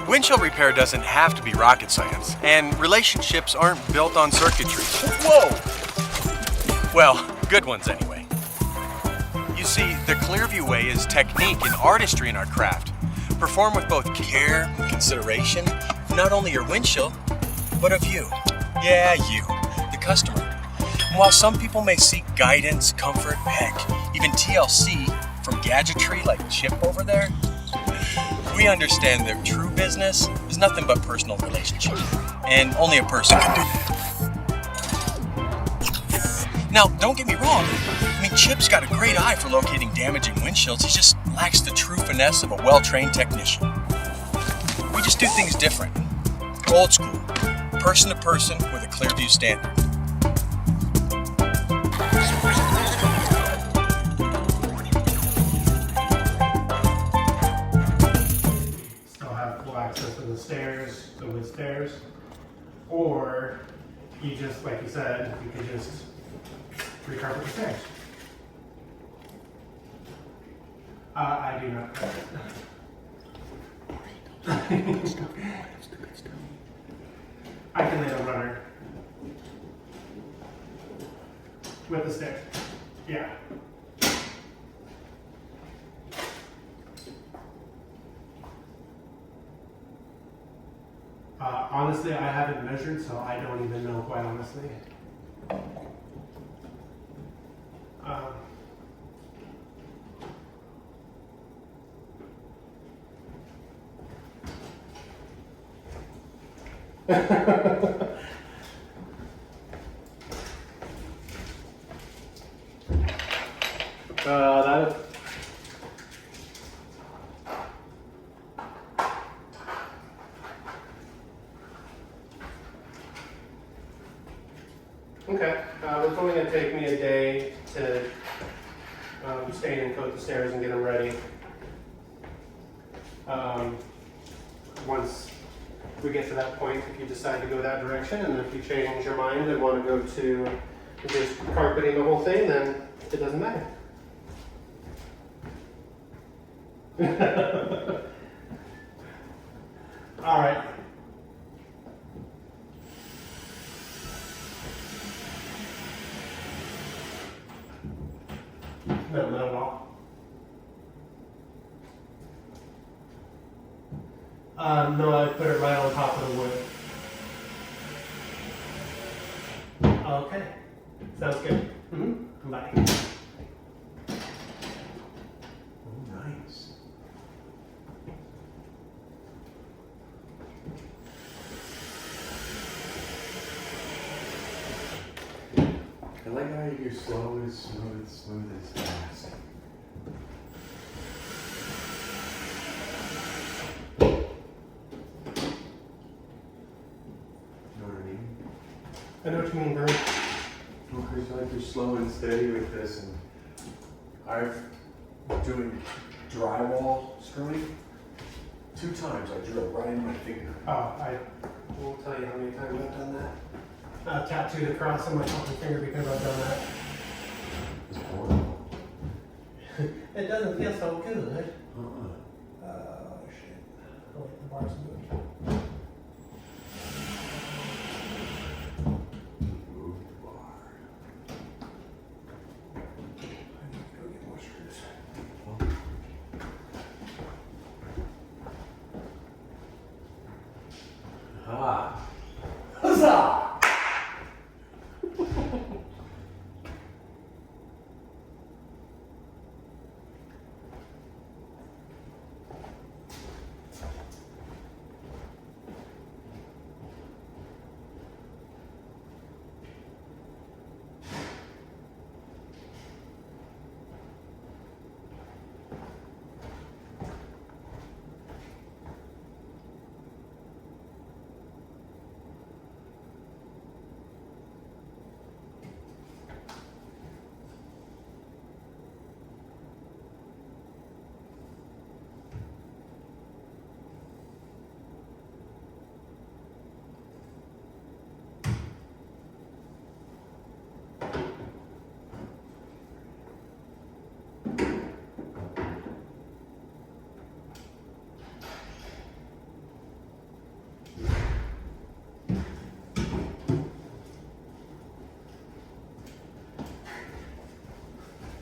Windshield repair doesn't have to be rocket science, and relationships aren't built on circuitry. Whoa! Well, good ones anyway. You see, the Clearview way is technique and artistry in our craft, performed with both care and consideration, not only your windshield, but of you. Yeah, you, the customer. And while some people may seek guidance, comfort, heck, even TLC from gadgetry like Chip over there, we understand that true business is nothing but personal relationship, and only a person can do that. Now, don't get me wrong. I mean, Chip's got a great eye for locating damaging windshields. He just lacks the true finesse of a well-trained technician. We just do things different. Old school, person to person with a Clearview standard. Access to the stairs, the wood stairs, or you just, like you said, you could just recarpet the stairs. I do not. I can lay a runner with the stairs. Yeah. Honestly, I haven't measured, so I don't even know, quite honestly. That Okay, it's only going to take me a day to stain and coat the stairs and get them ready. Once we get to that point, if you decide to go that direction, and if you change your mind and want to go to just carpeting the whole thing, then it doesn't matter. All right. No, not at all. No, I put it right on top of the wood. Okay, sounds good. Mm-hmm. Bye. Oh, nice. I like how you do slow as smooth as fast. I know what you mean, Bert. Okay, so like you're slow and steady with this, and I've doing drywall screwing 2 times. I drilled right in my finger. Oh, I won't tell you how many times I've done that. I've tattooed across on my fucking finger because I've done that. It's horrible. It doesn't feel so good. Uh-uh. Oh shit. Oh wait, the bar's moving. Ah. Huzzah!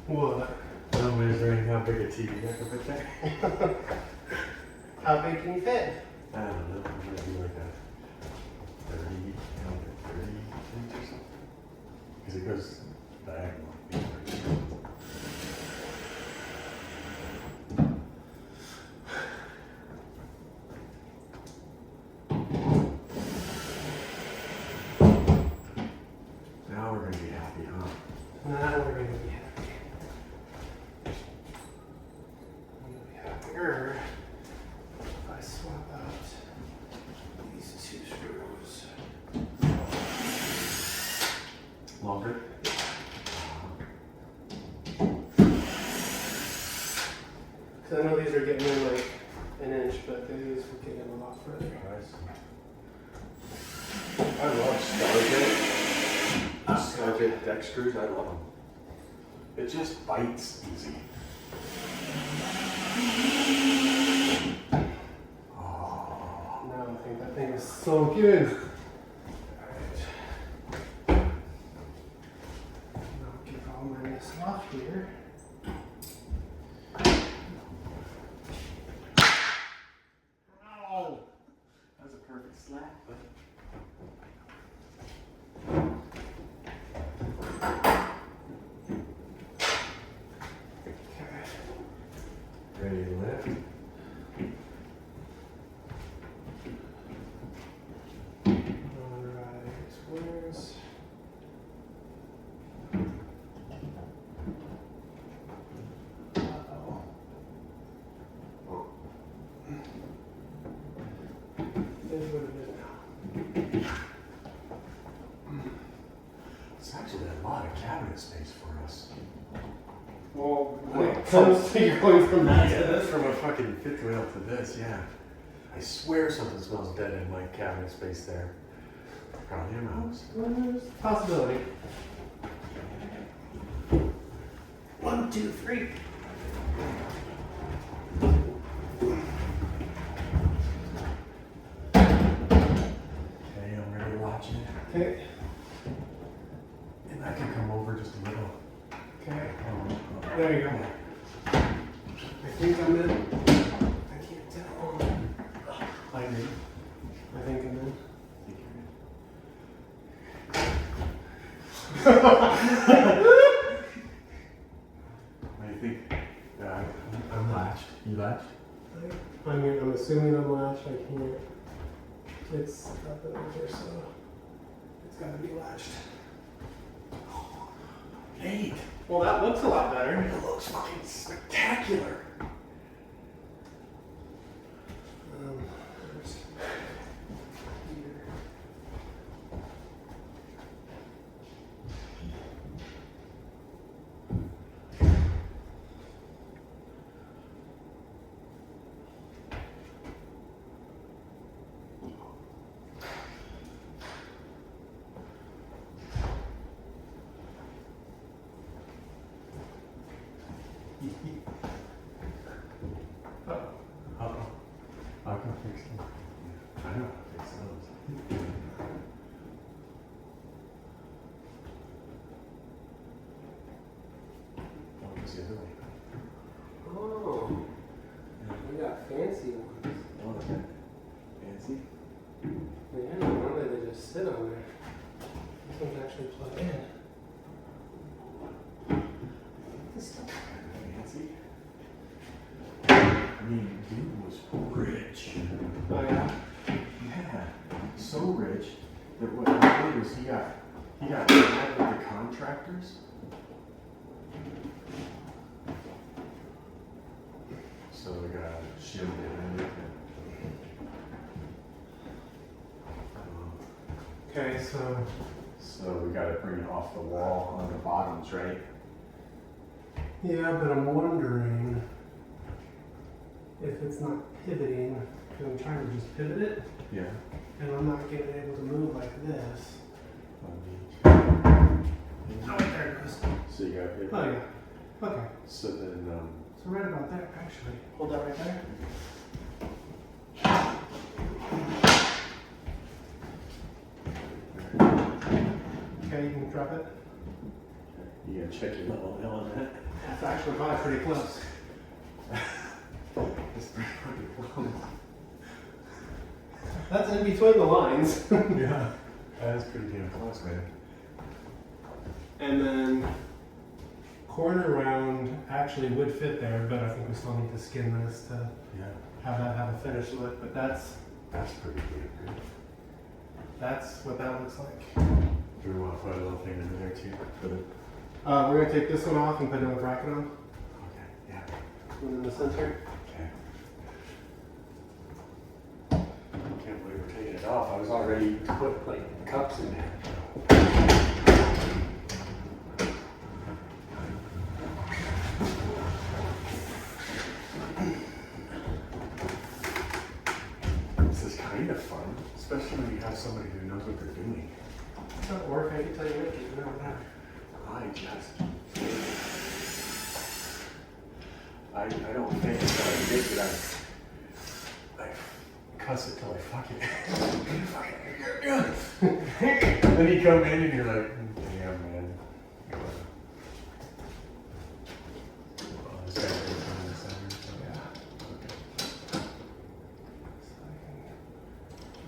What? No measuring how big a TV I can put there. How big can you fit? I don't know. Maybe like a 30, 30 inch or something. Because it goes diagonal. Now we're going to be happy, huh? Now we're going to be happy. I'm going to be happier if I swap out these two screws. Longer? Because I know these are getting in like an inch, but these will get in a lot further. I love Stargate deck screws. I love them. It just bites easy. Oh. Now I think that thing is so good. Alright. Now get all my mess off here. Ow! That was a perfect slap. Ready to lift? Alright, where's... Uh-oh. There's what it is now. It's actually a lot of cabinet space for us. Well, when it comes to you're going from that to Yeah, this. that's from a fucking fifth wheel to this, yeah. I swear something smells dead in my cabinet space there. Probably a mouse. Well, there's a possibility. 1, 2, 3. Okay, I'm ready to watch it. Okay. And I can come over just a little. Okay. Oh. There you go. I think I'm in. I can't tell. I do. I think I'm in. What do you think? I'm latched. You latched? I'm assuming I'm latched. I can't. It's up and over, so it's got to be latched. Nate, Well, that looks a lot better. it looks fucking spectacular. First here. Uh-oh. I can fix them. I know how to fix those. What was the other way? Oh, we got fancy ones. Oh, okay. Fancy? Yeah, normally they just sit on there. This one's actually plugged in. This stuff fancy. I mean, dude was rich. Oh yeah. Yeah, so rich that what he did was he got mad with the contractors. So we got shimmed it and everything. Okay, So we got to bring it off the wall on the bottoms, right? yeah, but I'm wondering if it's not pivoting, because I'm trying to just pivot it, Yeah. and I'm not getting able to move like this. Oh, there it goes. So you got it. Oh yeah. Okay. So then, So right about there, actually. Hold that right there. Okay, you can drop it. you gotta check your level L on that. That's actually probably pretty close. It's pretty close. That's in between the lines. Yeah, that is pretty damn close, man. And then corner round actually would fit there, but I think we still need to skin this to have that have a finished look. But that's pretty damn good. that's what that looks like. Do we want to put a little thing in there too? For the... We're gonna take this one off and put another bracket on. Okay, yeah. One in the center. Okay. I can't believe we're taking it off. I was already put like cups in there. This is kind of fun, especially when you have somebody who knows what they're doing. Or if I can tell you what, you know that. I don't think that I did that. I cuss it till I fuck it. And then you come in and you're like, damn, man. Oh, this guy goes in the center, so yeah. Okay. So I can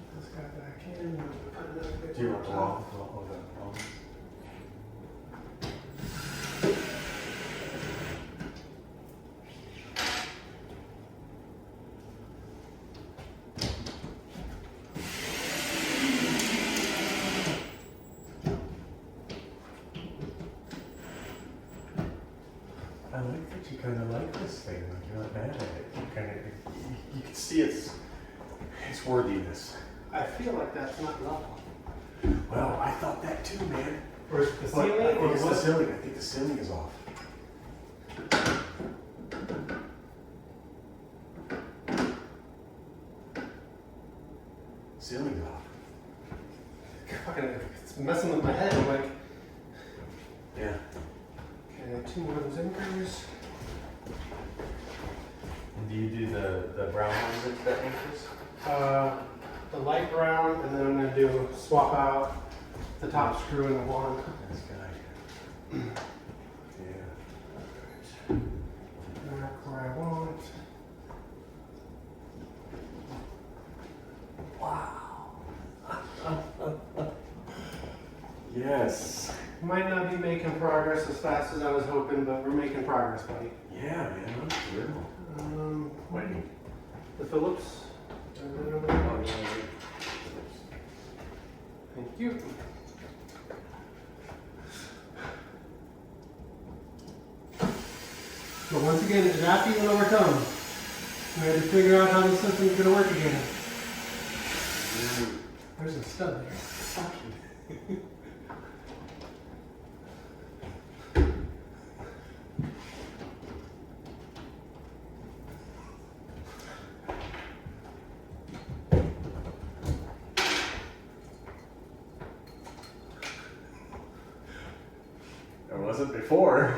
put this guy back in and put another big Do you one want the on wall? top. I like that you kind of like this thing. Like you're not mad at it. You can see its worthiness. I feel like that's not level. Well, I thought that too, man. Or is it the But ceiling? I think Or it's the what? ceiling. I think the ceiling is off. Ceiling's off. Fucking, it's messing with my head. I'm like, Yeah. okay, 2 more of those anchors. And do you do the brown ones that anchors? The light brown, and then I'm gonna do swap out the top screw and the one. This guy. Yeah. Back where I want. Yes. Might not be making progress as fast as I was hoping, but we're making progress, buddy. Yeah, man. That's good. Waiting. The Phillips. Thank you. But once again, it's not even overcome. We had to figure out how the system's going to work again. There's a stud there. It wasn't before.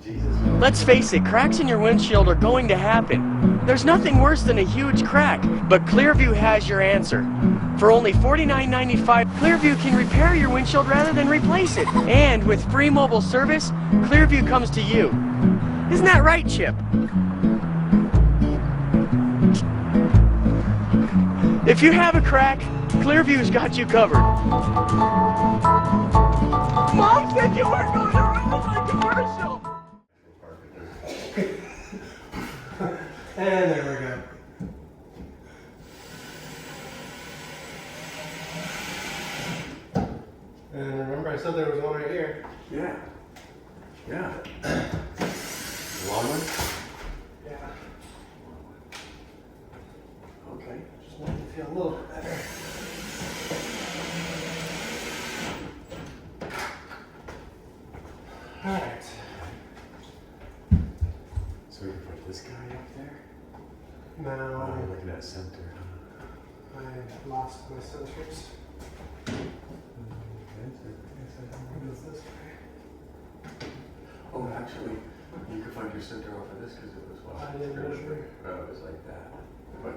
Jesus. Let's face it, cracks in your windshield are going to happen. There's nothing worse than a huge crack, but Clearview has your answer. For only $49.95, Clearview can repair your windshield rather than replace it. And with free mobile service, Clearview comes to you. Isn't that right, Chip? If you have a crack, Clearview's got you covered. Mom said you weren't going to ruin my commercial! And there we go. And remember I said there was one right here. Yeah. Yeah. Long one? Yeah. Okay. Just wanted to feel a little bit better. Alright. So we can put this guy up there? Now Oh, you're looking at center. I lost my sensors. What is this guy? Oh, actually, you could find your center off of this because it was I didn't measure. Oh, it was like that. But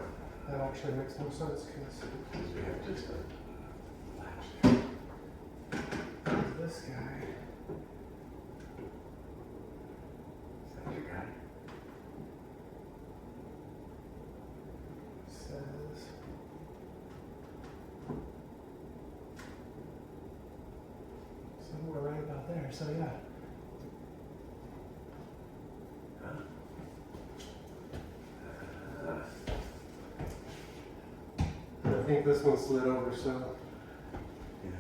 That actually makes no sense because because we have just a latch there. this guy. Is that your guy? Says somewhere right about there. So yeah. I think this one slid over, so. Yeah.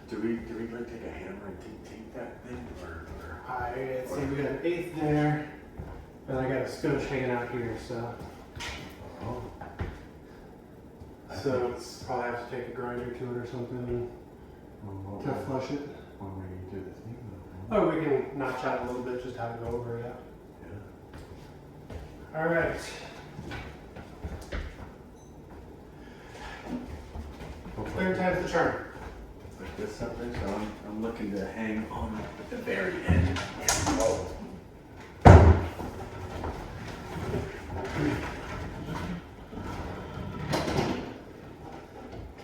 Do we like take a hammer and tape that thing, or? I see we got an 1/8 there, and I got a skosh hanging out here, so. Oh. So probably have to take a grinder to it or something to flush it. When we do the thing, Oh, we can notch out a little bit, just have it go over, yeah. Yeah. All right. Third time's the charm. Like this up there, so I'm looking to hang on at the very end. Oh.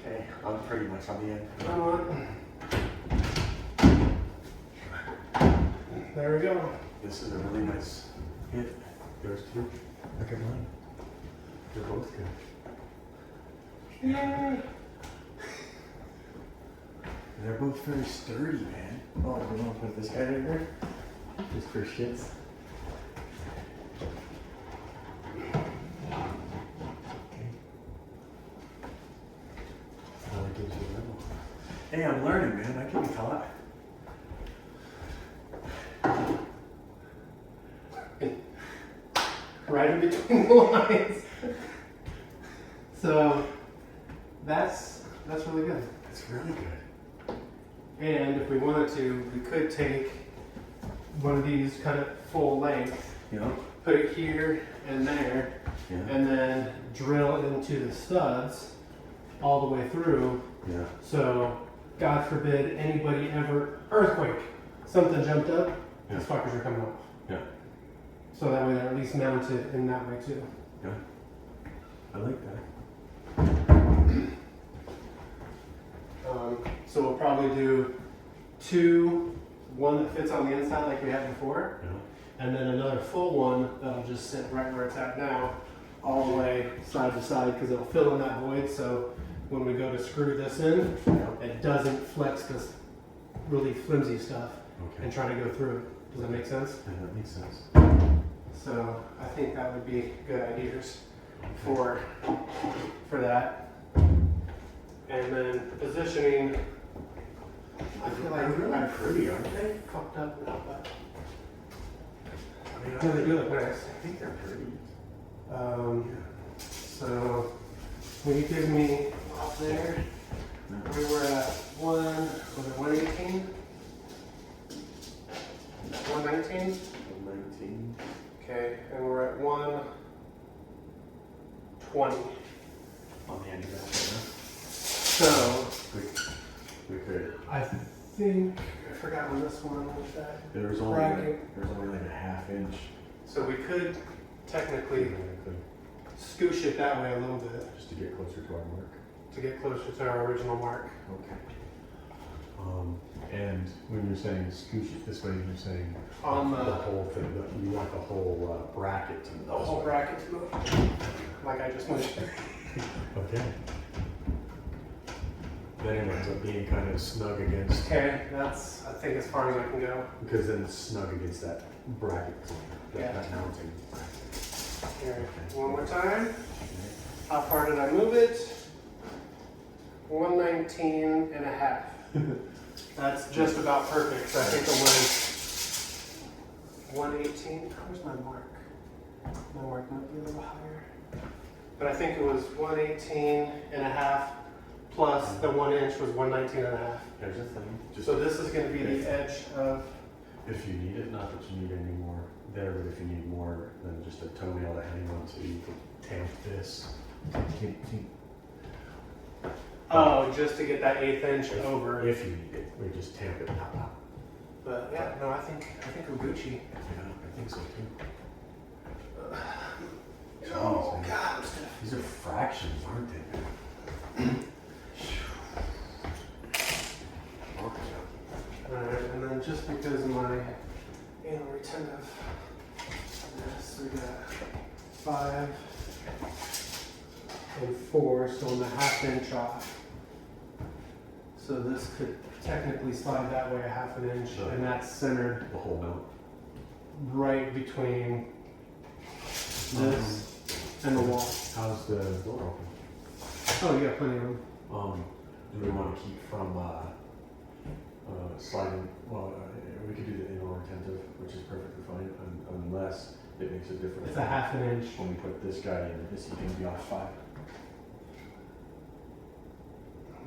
Okay, I'm pretty much on the end. There we go. This is a really nice hit. Yours too. Look at mine. They're both good. Yay! They're both very sturdy, man. Oh, we want to put this guy in there? Just for shits. Okay. Oh, it gives you a level. Hey, I'm learning, man. I can be taught. Right in between the lines. So that's really good. It's really good. And if we wanted to, we could take one of these kind of full length, You know? put it here and there, Yeah. and then drill into the studs all the way through. Yeah. So, God forbid anybody ever earthquake, something jumped up, these fuckers are coming off. Yeah. So that way they're at least mounted in that way too. Yeah. I like that. So we'll probably do one that fits on the inside like we had before, Yeah. and then another full one that'll just sit right where it's at now, all the way side to side, because it'll fill in that void. So when we go to screw this in, Yeah. it doesn't flex this really flimsy stuff Okay. and try to go through it. Does that make sense? Yeah, that makes sense. So I think that would be good ideas for that. And then positioning, I feel like They're really I've pretty, aren't they? fucked up now, but I mean, no, they do look nice. I think they're pretty. So when you give me off there, we were at 118? 119? 119. Okay, and we're at 120. On the end of that, right? So We could. I think I forgot when this one was at. There's only like a ½ inch. So we could technically scoosh it that way a little bit Just to get closer to our mark. to get closer to our original mark. Okay. And when you're saying scoosh it this way, you're saying On the whole thing. You want the whole bracket to move. the whole bracket to move, like I just mentioned. Okay. Then it ends up being kind of snug against. Okay, that's I think as far as I can go. Because then it's snug against that bracket. Yeah. That mounting. Here, one more time. How far did I move it? 119 and a half. That's just about perfect. So I think it was 118. Where's my mark? My mark might be a little higher. But I think it was 118 and a half plus the 1 inch was 119 and a half. There's a thing. Just So this is going to be the edge of. if you need it, not that you need any more there, but if you need more than just a toenail to hang on to, you can tamp this. Oh, just to get that 1/8 inch over. If you need it, we just tamp it. Pop, pop. But yeah, no, I think we're Gucci. Yeah, I think so too. Oh man. God, I'm stiff. These are fractions, aren't they? All 5 and 4, so I'm a ½ inch off. So this could technically slide that way a ½ inch, Sure. and that's centered The whole mount. right between this and the wall. How's the door open? Oh, you got plenty of room. Do we want to keep from sliding? Well, we could do the indoor retentive, which is perfectly fine, unless it makes a difference. It's a ½ inch. When we put this guy in, is he going to be off 5?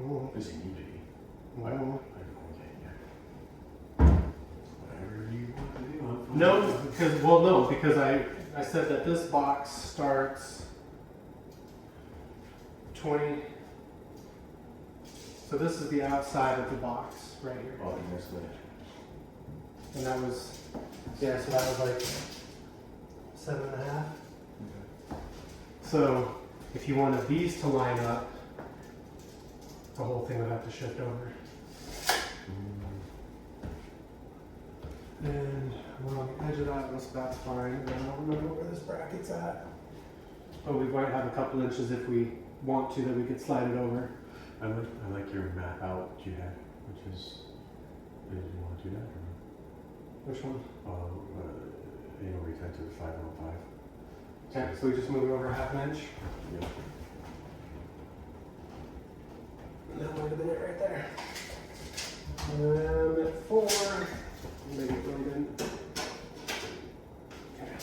Oh, Does he need to be? no. Okay, yeah. Whatever you want to do, I'm fine. No, because I said that this box starts 20. So this is the outside of the box right here. Oh, and there's the. And that was, yeah, so that was like 7.5. Okay. So if you wanted these to line up, the whole thing would have to shift over. And we're on the edge of that, so that's fine. And I don't remember where this bracket's at. But we might have a couple inches if we want to that we could slide it over. I like your map out that you had, which is. Did you want to do that? Which one? Anal retentive 5 on 5. Okay, so we just move it over ½ inch. Yeah. And that would have been it right there. And at 4, maybe throw it in. Okay.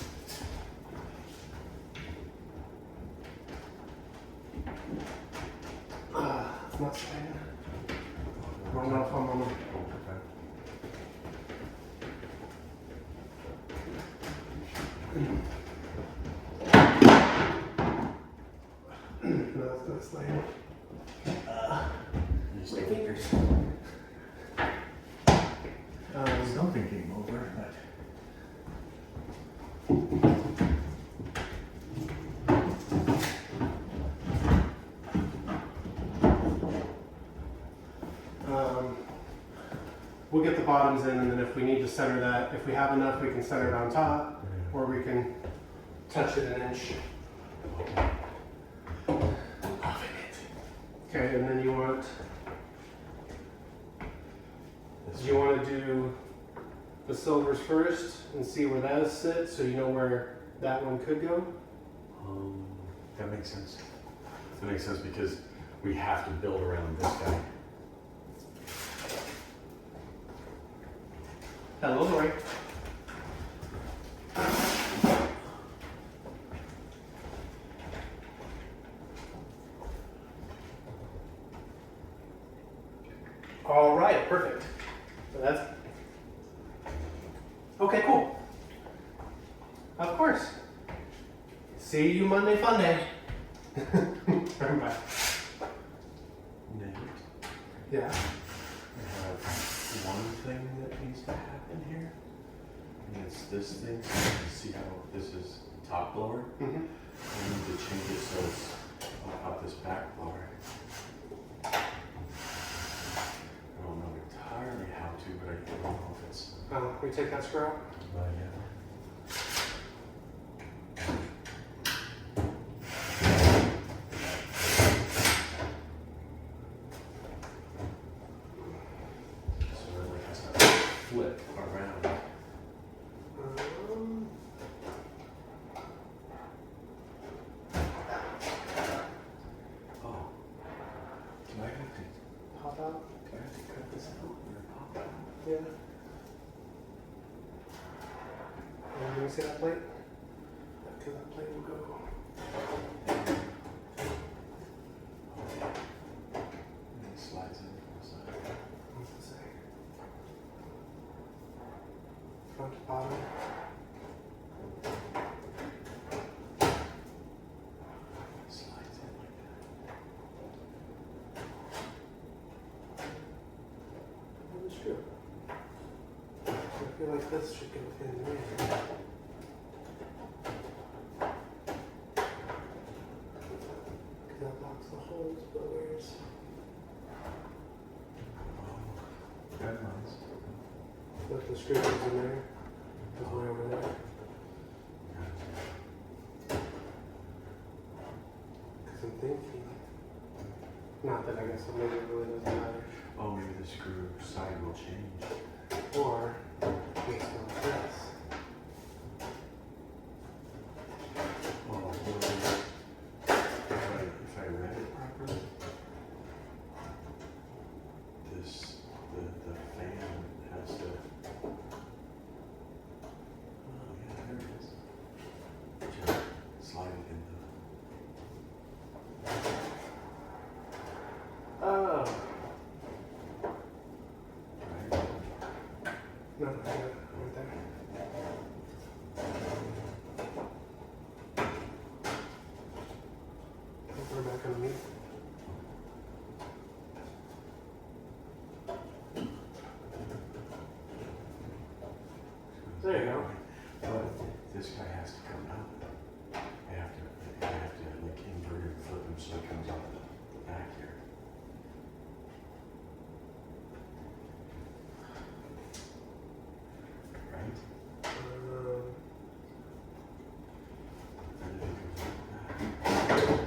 It's not staying. I don't know if I'm on the. No, it's not staying. My fingers. Something came over, but. We'll get the bottoms in, and then if we need to center that, if we have enough, we can center it on top, or we can touch it an inch. Okay, and then you want. Do you want to do the silvers first and see where those sit, so you know where that one could go? That makes sense. That makes sense because we have to build around this guy. Hello, Lori. All right, perfect. So that's okay. Cool. Of course. See you Monday, fun day. Bye. Nate, Yeah. I have one thing that needs to happen here. And it's this thing. So you can see how this is top blower. Mm-hmm. I need to change it so it's up this back blower. I don't know entirely how to, but I don't know if it's. We take that screw out. Yeah. So it like has to flip around. Oh. Do I have to? Pop out. Do I have to cut this out or pop out? Yeah. Let me see that plate. Because that plate will go. And it slides in from the side. What's it say? Front to bottom. Slides in like that. That's true. I feel like this should go in there. That blocks the holes, but where's... Red lines. Let the screw goes in there. Goes way over there. I'm thinking. Not that I guess it maybe it really doesn't matter. Oh, maybe the screw side will change. Or makes no sense. Oh, if I read it properly, the fan has to. Oh yeah, there it is. Just slide it in Oh. right. No, right there. Put her back on me. There you go. But this guy has to come out. I have to like invert and flip him so it comes out the back here. Right? And then it goes like that.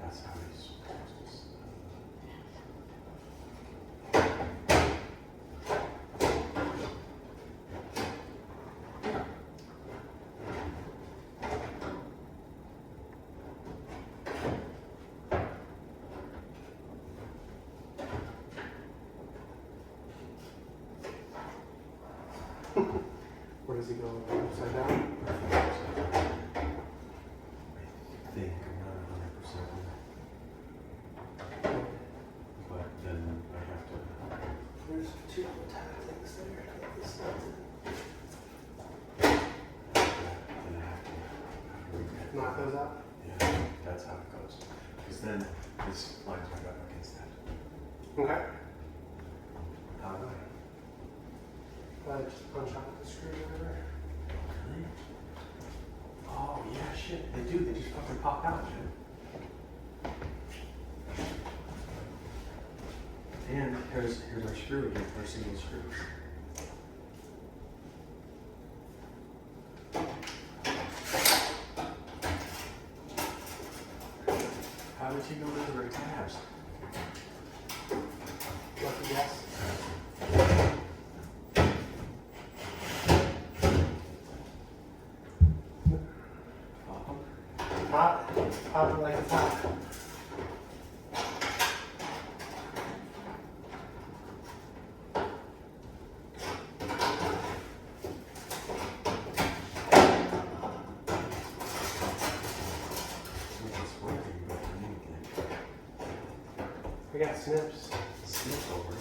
That's how he's supposed to. Where does he go? Upside down? I think I'm not 100%. But then I have to. There's two little tag things there. This Then I have to knock those out. Yeah, that's how it goes. Because then this lines right up against that. Okay. How do I? Just punch out the screwdriver. Really? Oh yeah, shit. They do. They just fucking pop out, shit. And here's our screw again, our single screw. How did you know that there were tabs? Lucky guess. Pop it like a top. It's working, but anything. I got snips. Snip over it.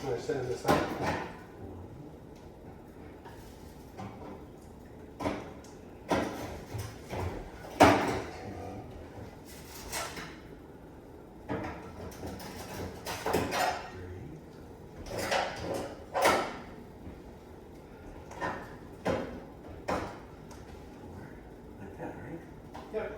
I'm gonna send this out. Like that, right? Yep.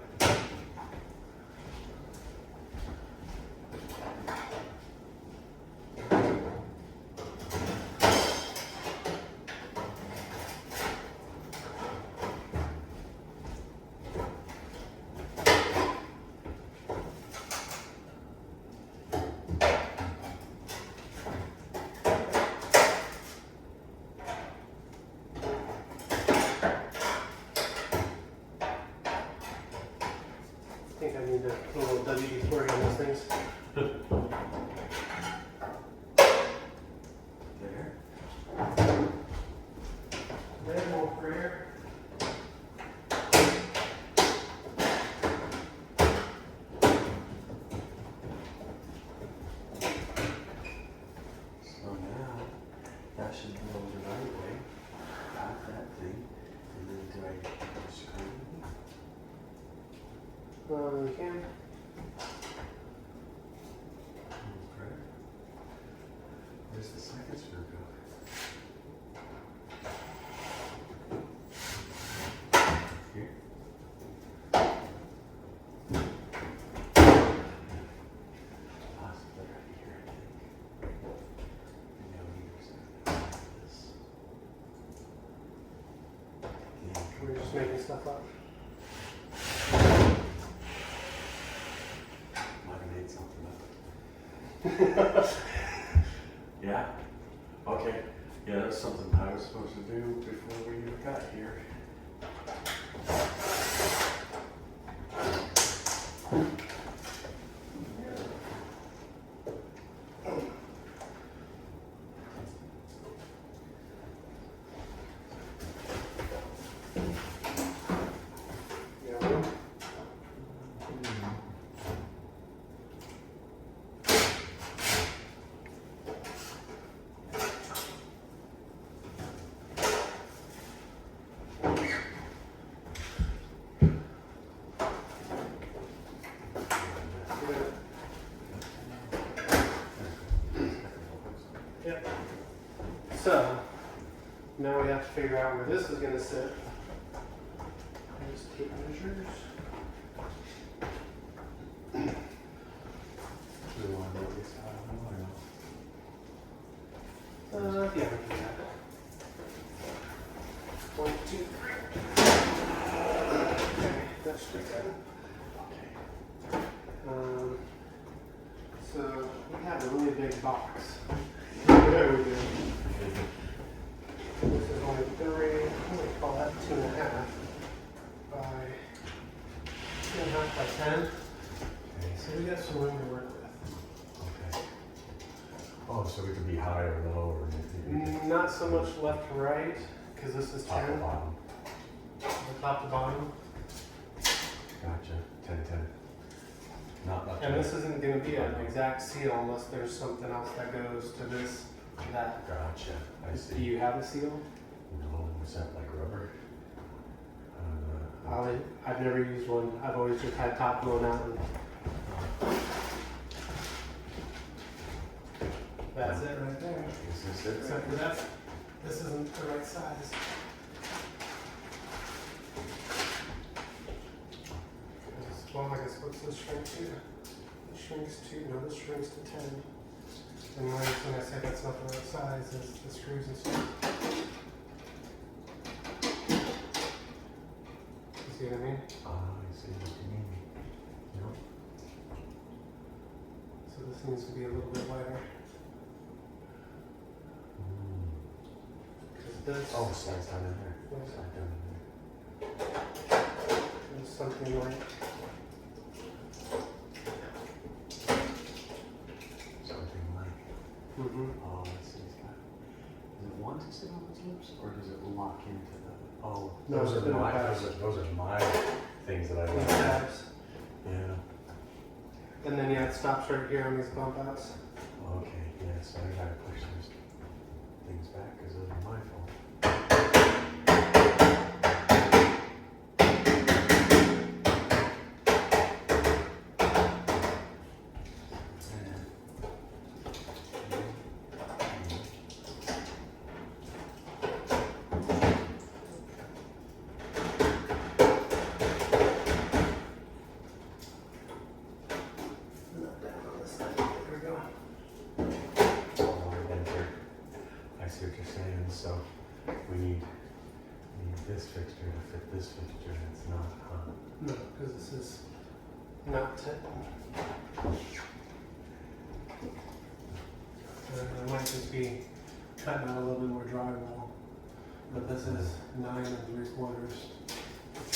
You can. Okay. Where's the second screw go? Here. Possibly right here, I think. Maybe I'll use this. We're just making stuff up. Might have made something up. Yeah? Okay. Yeah, that's something I was supposed to do before we even got here. Yeah. Yep. So, now we have to figure out where this is going to sit. There's tape measures. Do we want to make this out of them or no? Yeah, we can do that. 1, 2, 3. Okay, that should be good. So we have a really big box. There we go. This is only 3, I'm going to call that 2.5 by 2.5 by 10. So we got some room to work with. Okay. Oh, so we could be higher or lower. Not so much left to right, because this is Top 10. to bottom. The top to bottom. Gotcha. 10, 10. Not left And to this isn't going to be an exact seal unless there's something else that goes to this, that. Gotcha. I Do see. you have a seal? No, was that like rubber? I've never used one. I've always just had top going out. And that's it right there. Is this it? Except for this isn't the right size. Well, I guess what's this shrink to? This shrinks to, no, this shrinks to 10. And the only thing I say that's not the right size is the screws and stuff. You see what I mean? I see what you mean. Yep. So this needs to be a little bit wider. Because this Oh, slides down in there. Yeah. Slide down in there. is something like, Something like. Oh, I see. It's got. Does it want to sit on its lips, or does it lock into the? Oh, No, those it's are in the my. past. Those are my things that I these like. tabs. Yeah. And then yeah, it stops right here on these bump outs. Okay. Yeah. So I gotta push those things back because those are my fault. Not down on this side. There we go. I see what you're saying. So we need this fixture to fit this fixture, and it's not, huh? No, because this is not 10. It might just be cutting out a little bit more drywall. But this is 9 3/4.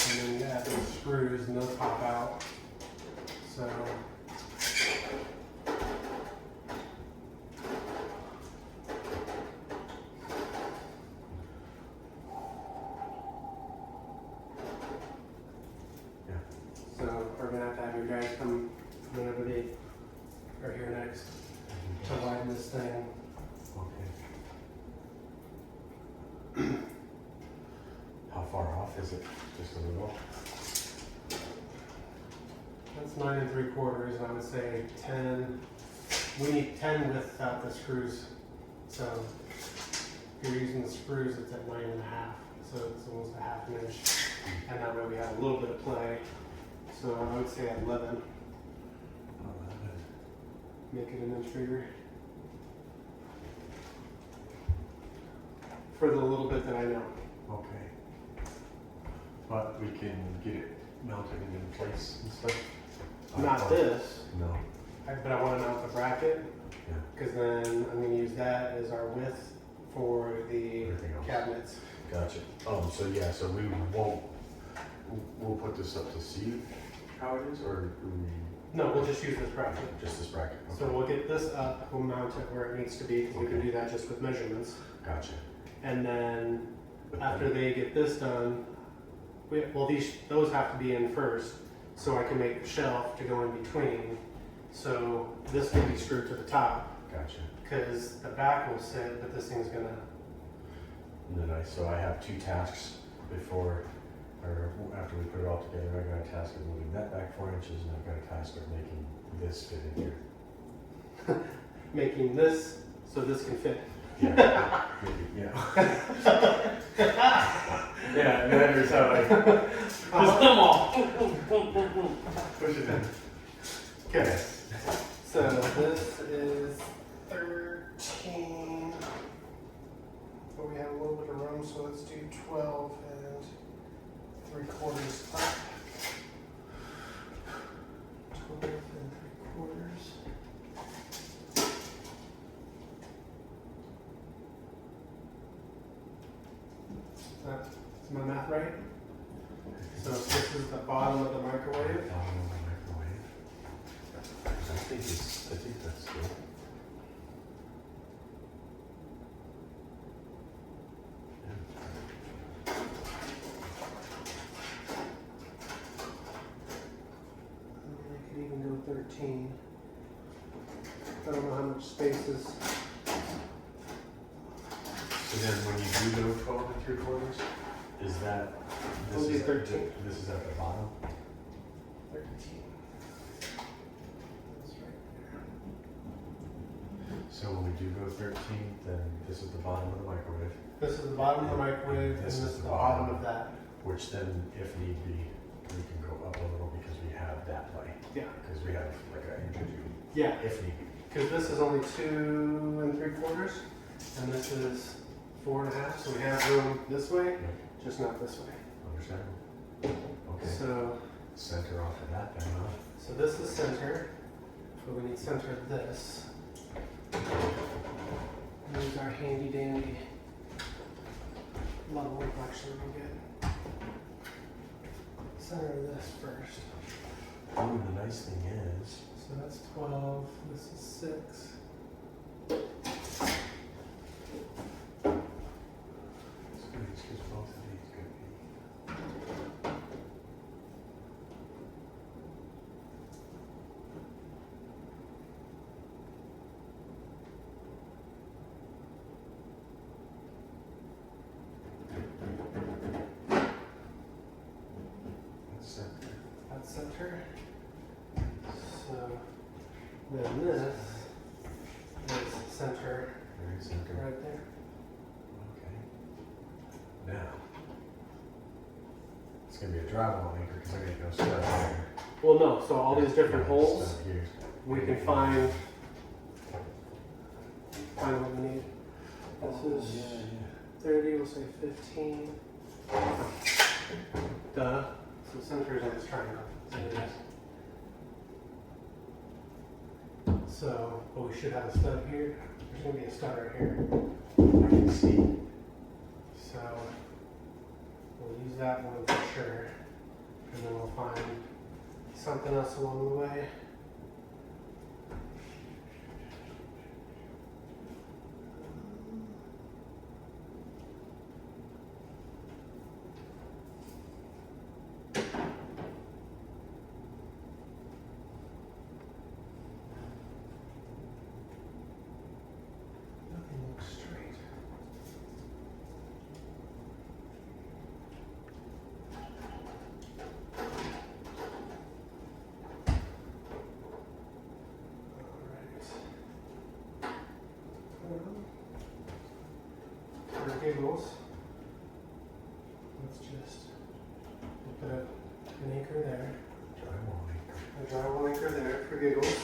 And then you add those screws and those pop out. So So we're gonna have your guys come whenever they are here next to widen this thing. Okay. How far off is it? Just a little? That's 9 3/4, and I would say 10. We need 10 without the screws. So if you're using the screws, it's at 9 1/2. So it's almost a 1/2 inch. And that way we have a little bit of play. So I would say 11. Make it an inch bigger. For the little bit that I know. Okay. But we can get it mounted in place and stuff? Not this, No. but I want to mount the bracket. Yeah. Because then I'm going to use that as our width for the Everything else. cabinets. Gotcha. So yeah, so we won't, we'll put this up to see how it is, or do we, No, we'll just use this bracket. just this bracket? So Okay. we'll get this up, we'll mount it where it needs to be, because we can Okay. do that just with measurements. Gotcha. And then But after then- they get this done, those have to be in first, so I can make a shelf to go in between. So this can be screwed to the top, Gotcha. because the back will sit, but this thing's gonna, And then so I have 2 tasks before, or after we put it all together. I got a task of moving that back 4 inches, and I've got a task of making this fit in here. making this so this can fit. Yeah. Yeah. Yeah, and then there's how I Come on. push it in. Okay. So this is 13. But we have a little bit of room, so let's do 12 3/4 up. 12 3/4. Is my math right? So this is the bottom of the microwave. Bottom of the microwave. I think that's good. I could even go 13. I don't know how much space is. So then when you do go 12 3/4, is that, this It'll be is, 13. This is at the bottom? 13. That's right there. So when we do go 13, then this is the bottom of the microwave, This is the bottom of the microwave, and this is the bottom of that. which then, if need be, we can go up a little because we have that play. Yeah. Because we have like an inch or 2, Yeah, if need be. because this is only 2 3/4, and this is 4 1/2, so we have room this way, just not this way. Understandable. Okay. So, Center off of that then, huh? so this is center, but we need center of this. Use our handy dandy level reflection we get. Center of this first. Ooh, the nice thing is, So that's 12, this is 6. it's good, because both of these could be. That's center. That's center. So then this is center Very center. right there. Okay. Now, it's gonna be a drywall anchor because I got no stuff here. Well, no, so all these different Yeah, holes, stuff here. we can find what we need. This is 30, we'll say 15. Duh. So center is on this triangle. So, but we should have a stud here. There's gonna be a stud right here. I can see. So we'll use that one for sure. And then we'll find something else along the way. Nothing looks straight. for giggles, let's just put an anchor there. Drywall anchor. A drywall anchor there for giggles.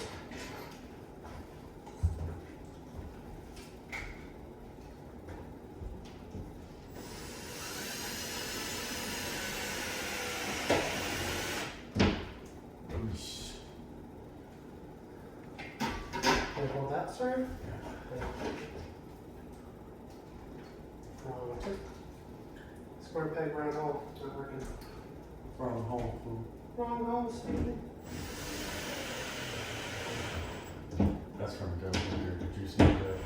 Can you hold that, sir? Square peg, round hole. Not working. Wrong hole. Wrong hole, Steve. That's from Joe Finger, the juicy bit.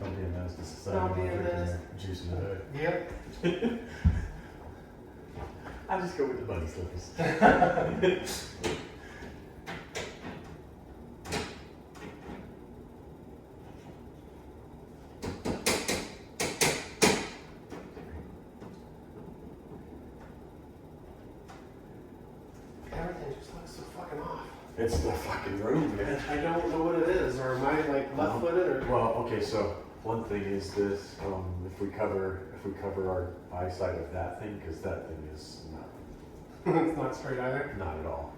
Don't be a menace to society. Don't be a menace. Juice in the hood. Yep. I just go with the bunny slippers. Everything just looks so fucking off. It's the fucking room, man. I don't know what it is, or am I like left-footed, or? Well, okay, so one thing is this: if we cover our eyesight of that thing, because that thing is It's not straight either. not at all.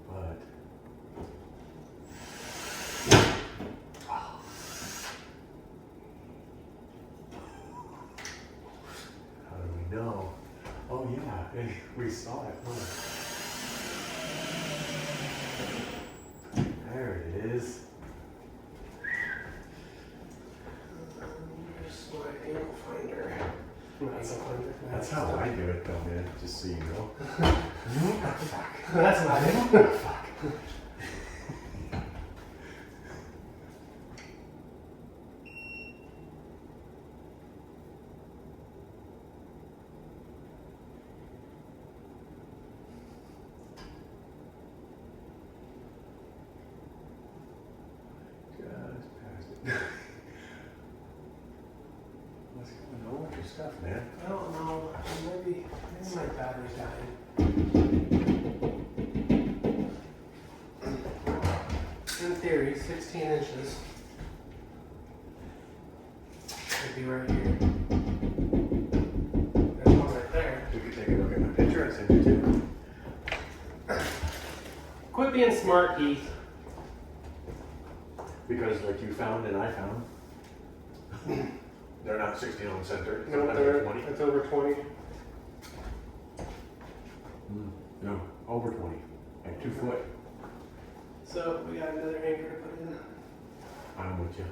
But how do we know? Oh yeah, we saw it. Huh? There it is. Here's my angle finder. That's how I do it, though, man. Just so you know. Fuck. That's not it. Fuck. Just passed it. What's going on with your stuff, man? I don't know. Maybe my battery's dying. In theory, 16 inches would be right here. There's one right there. You could take a look at my picture and send you to. Quit being smart, Keith. Because, like you found and I found, they're not 16 on the center. No, Sometimes they're there, 20. it's over 20. No, over 20. Like 2 foot. So we got another anchor to put in. I'm with you.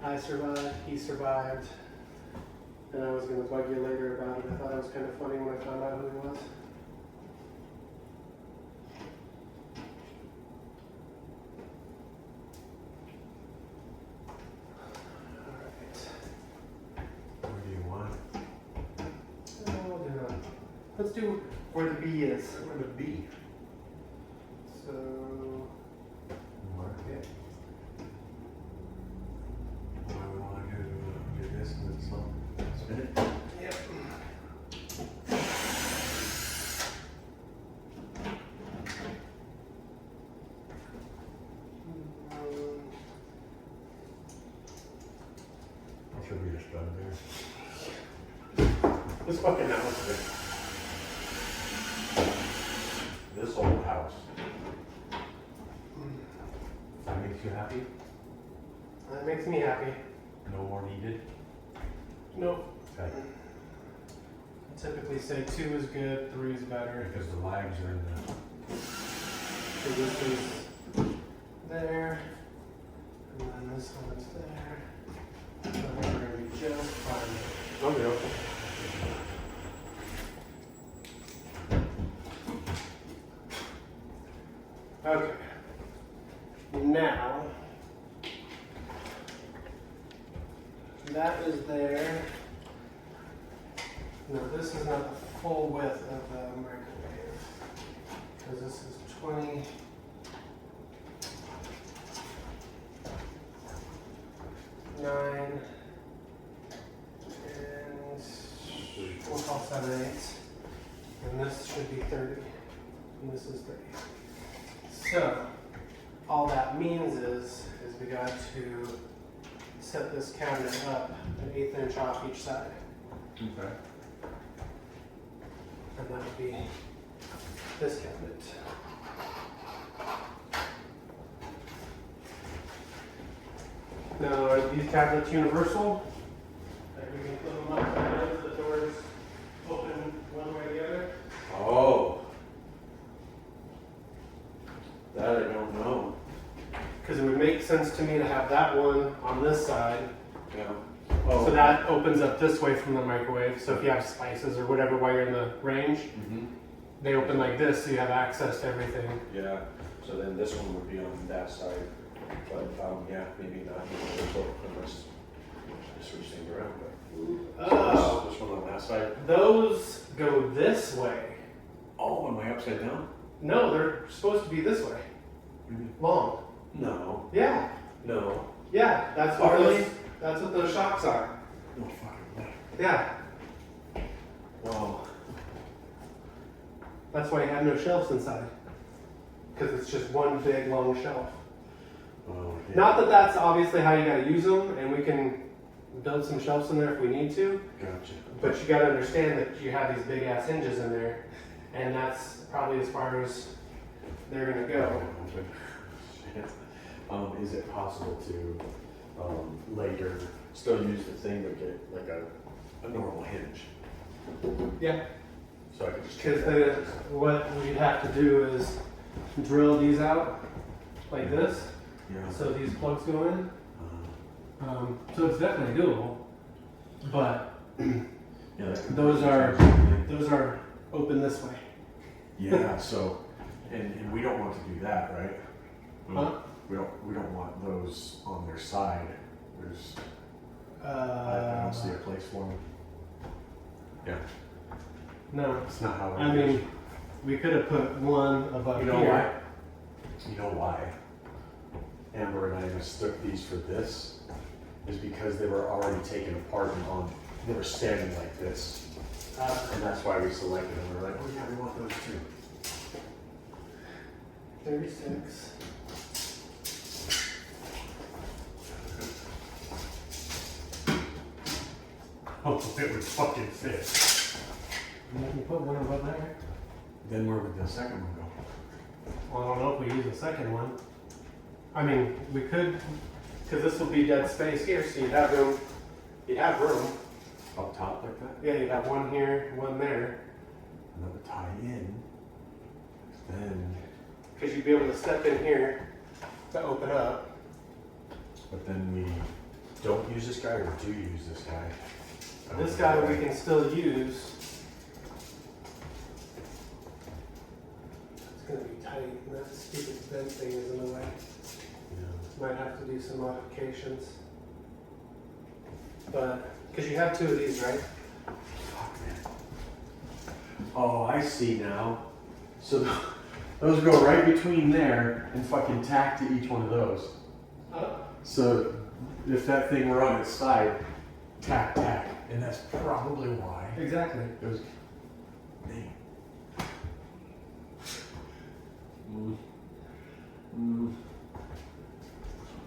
I survived, he survived. And I was going to bug you later about it. I thought it was kind of funny when I found out who he was. What do you want? Let's do where the B is. Where would it be? So, Mark it. Why we want to do this and it's slow. Spin it. yep. There should be a stud there. This fucking house, this old house. That makes you happy? That makes me happy. No more needed? Nope. Okay. I typically say 2 is good, 3 is better. Because the lags are in the... So this is there, and then this one's there. So we're going to be just fine. Okay. Okay. Now, that is there. No, this is not the full width of the microwave. Because this is 20. 9 and we'll call 7/8. And this should be 30. And this is 30. So all that means is we got to set this cabinet up an 1/8 inch off each side. Okay. And that would be this cabinet. Now, are these cabinets universal? Like we can flip them up and down so the doors open one way or the other? Oh. That I don't know. Because it would make sense to me to have that one on this side. Yeah. So that opens up this way from the microwave. So if you have spices or whatever while you're in the range, Mm-hmm. they open like this so you have access to everything. Yeah. So then this one would be on that side. But yeah, maybe not. Unless I switch things around. But Oh. this one on that side. Those go this way. Oh, am I upside down? No, they're supposed to be this way. Long. No. Yeah. No. Yeah. That's what Are those, they? that's what those shocks are. No fucking way. Yeah. Wow. That's why you have no shelves inside. Because it's just one big long shelf. Oh, yeah. Not that that's obviously how you gotta use them, and we can build some shelves in there if we need to. Gotcha. But you gotta understand that you have these big ass hinges in there, and that's probably as far as they're gonna go. Shit. Is it possible to later still use the thing but get like a normal hinge? Yeah. So I could just Because what we'd have to do is drill these out like this, Yeah. so these plugs go in. Uh, So it's definitely doable, but yeah, that could those be are something. those are open this way. Yeah. So, and we don't want to do that, right? Huh? We don't want those on their side. There's I don't see a place for them. Yeah. No, That's not how it I is. mean, we could have put one above You know here. why? You know why? Amber and I mistook these for this, is because they were already taken apart and they were standing like this. And that's why we selected them. We were like, oh yeah, we want those too. 36. Oh, it would fucking fit. And then you put one above there. Then where would the second one go? Well, I don't know if we use the second one. I mean, we could, because this will be dead space here, so you'd have room. You'd have room. Up top like that? Yeah, you'd have one here, one there. Another tie in. Then, Because you'd be able to step in here to open up. but then we don't use this guy or do use this guy? I don't This know. guy we can still use. It's going to be tight, and that stupid vent thing is in the way. Yeah. Might have to do some modifications. But, because you have two of these, right? Fuck, man. Oh, I see now. So those go right between there and fucking tack to each one of those. So if that thing were on its side, tack, tack. And that's probably why Exactly. it goes. Dang.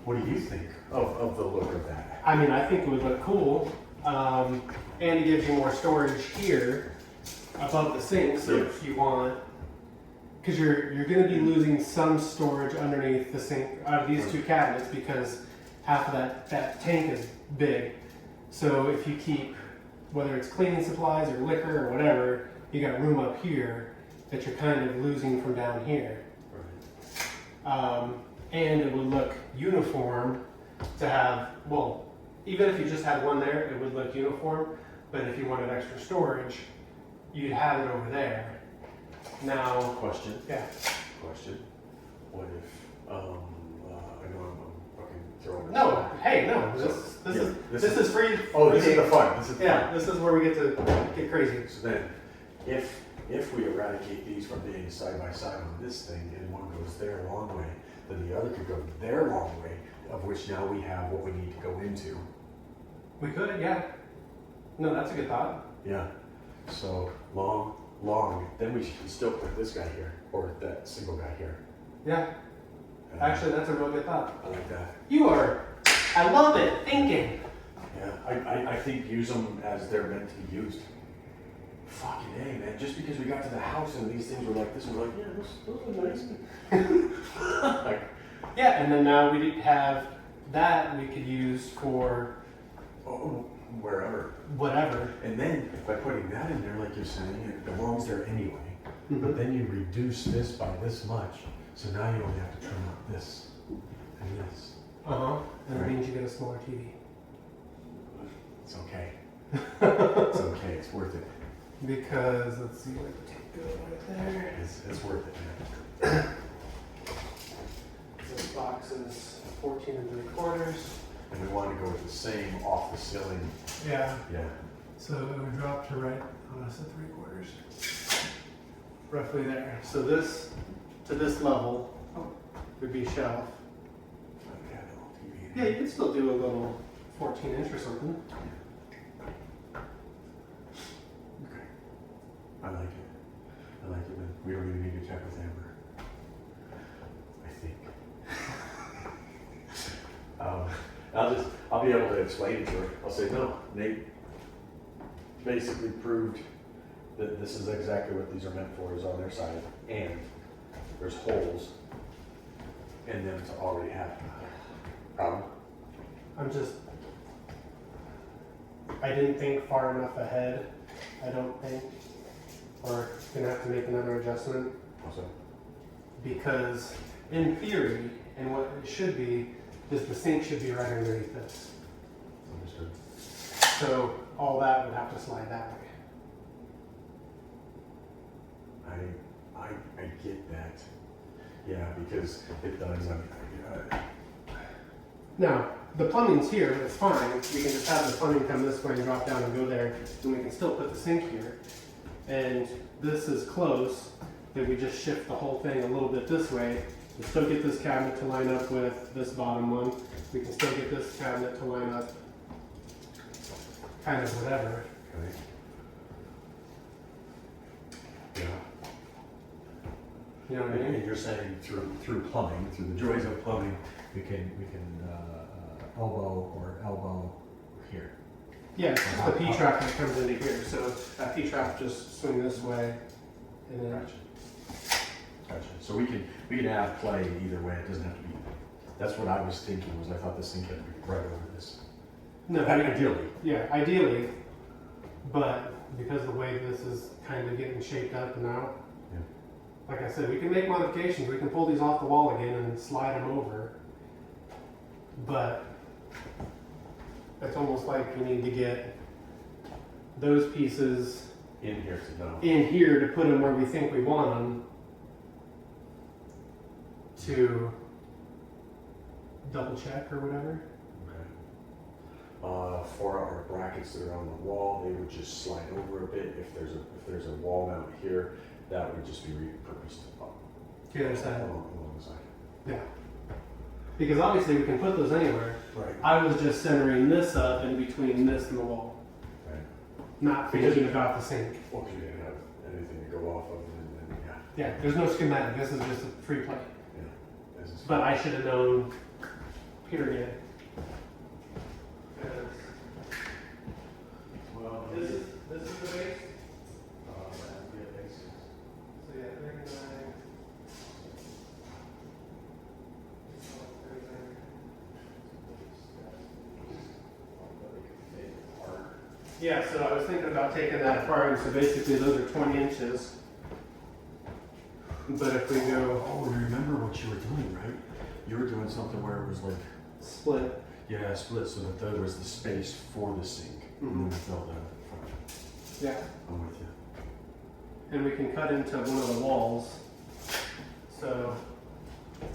What do you think of the look of that? I mean, I think it would look cool. And it gives you more storage here above the sink, so if you want, because you're going to be losing some storage underneath the sink out of these two cabinets because half of that tank is big. So if you keep, whether it's cleaning supplies or liquor or whatever, you got room up here that you're kind of losing from down here. And it would look uniform to have, well, even if you just had one there, it would look uniform. But if you wanted extra storage, you'd have it over there. Now, Question. yeah. Question. What if, I know I'm fucking throwing this No, back. hey, no. So, This is free. Oh, this is the fun. This is the Yeah, fun. this is where we get to get crazy. So then, if we eradicate these from being side by side on this thing and one goes there a long way, then the other could go their long way, of which now we have what we need to go into. We could, yeah. No, that's a good thought. Yeah. So long, then we can still put this guy here, or that single guy here. Yeah. Actually, that's a real good thought. I like that. You are, I love it, thinking. Yeah, I think use them as they're meant to be used. Fucking A, man. Just because we got to the house and these things were like this, we're like, yeah, those are nice. Like, Yeah, and then now we have that we could use for oh, wherever. whatever. And then by putting that in there, like you're saying, it belongs there anyway. Mhm. But then you reduce this by this much, so now you only have to trim out this and this. Uh-huh. And Right. it means you get a smaller TV. It's okay. It's okay. It's worth it. Because, let's see, where the tape goes right there. It's worth it, man. This box is 14 3/4. And we want to go with the same off the ceiling. Yeah. Yeah. So it would drop to right on us at 3/4. Roughly there. So this, to this level, would be shelf. Yeah, the little TV. Yeah, you could still do a little 14-inch or something. Okay. I like it. I like it, man. We don't even need to check with Amber. I think. I'll be able to explain it to her. I'll say, no, Nate basically proved that this is exactly what these are meant for, is on their side, and there's holes in them to already have. Problem? I didn't think far enough ahead, I don't think. Or gonna have to make another adjustment. Also, Because in theory, and what it should be, is the sink should be right underneath this. understood. So all that would have to slide that way. I get that. Yeah, because it does. Now, the plumbing's here, it's fine. We can just have the plumbing come this way and drop down and go there, and we can still put the sink here. And this is close, then we just shift the whole thing a little bit this way. We still get this cabinet to line up with this bottom one. We can still get this cabinet to line up kind of whatever. Okay. Yeah. You know what I mean? And you're saying through plumbing, through the joys of plumbing, we can elbow here. Yeah, it's just the P-trap that comes into here. So that P-trap just swing this way and then Gotcha. So we can have play either way. It doesn't have to be. That's what I was thinking. Was I thought the sink had to be right over this. no, Ideally. yeah, ideally, but because the way this is kind of getting shaped up now, Yeah. like I said, we can make modifications. We can pull these off the wall again and slide them over. But it's almost like we need to get those pieces In here to know. in here to put them where we think we want them to double check or whatever. Okay. For our brackets that are on the wall, they would just slide over a bit. If there's a wall mount here, that would just be repurposed up To the other side. along the side. Yeah. Because obviously we can put those anywhere. Right. I was just centering this up in between this and the wall, Right. not thinking about the sink. Well, 'cause you didn't have anything to go off of, and then yeah. Yeah, there's no schematic. This is just a free play. This is But I should have known, period. well. This is the base. That would be a basis. So yeah, 39. Yeah, so I was thinking about taking that apart, and so basically those are 20 inches. But if we go Oh, remember what you were doing, right? You were doing something where it was like, split, yeah, split, so that there was the space for the sink. And then we filled that front. yeah, I'm with you. and we can cut into one of the walls. So,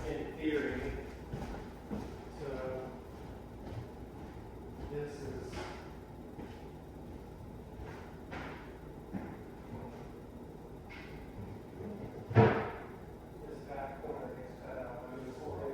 in theory, so this is this back corner gets cut out. I mean, this whole thing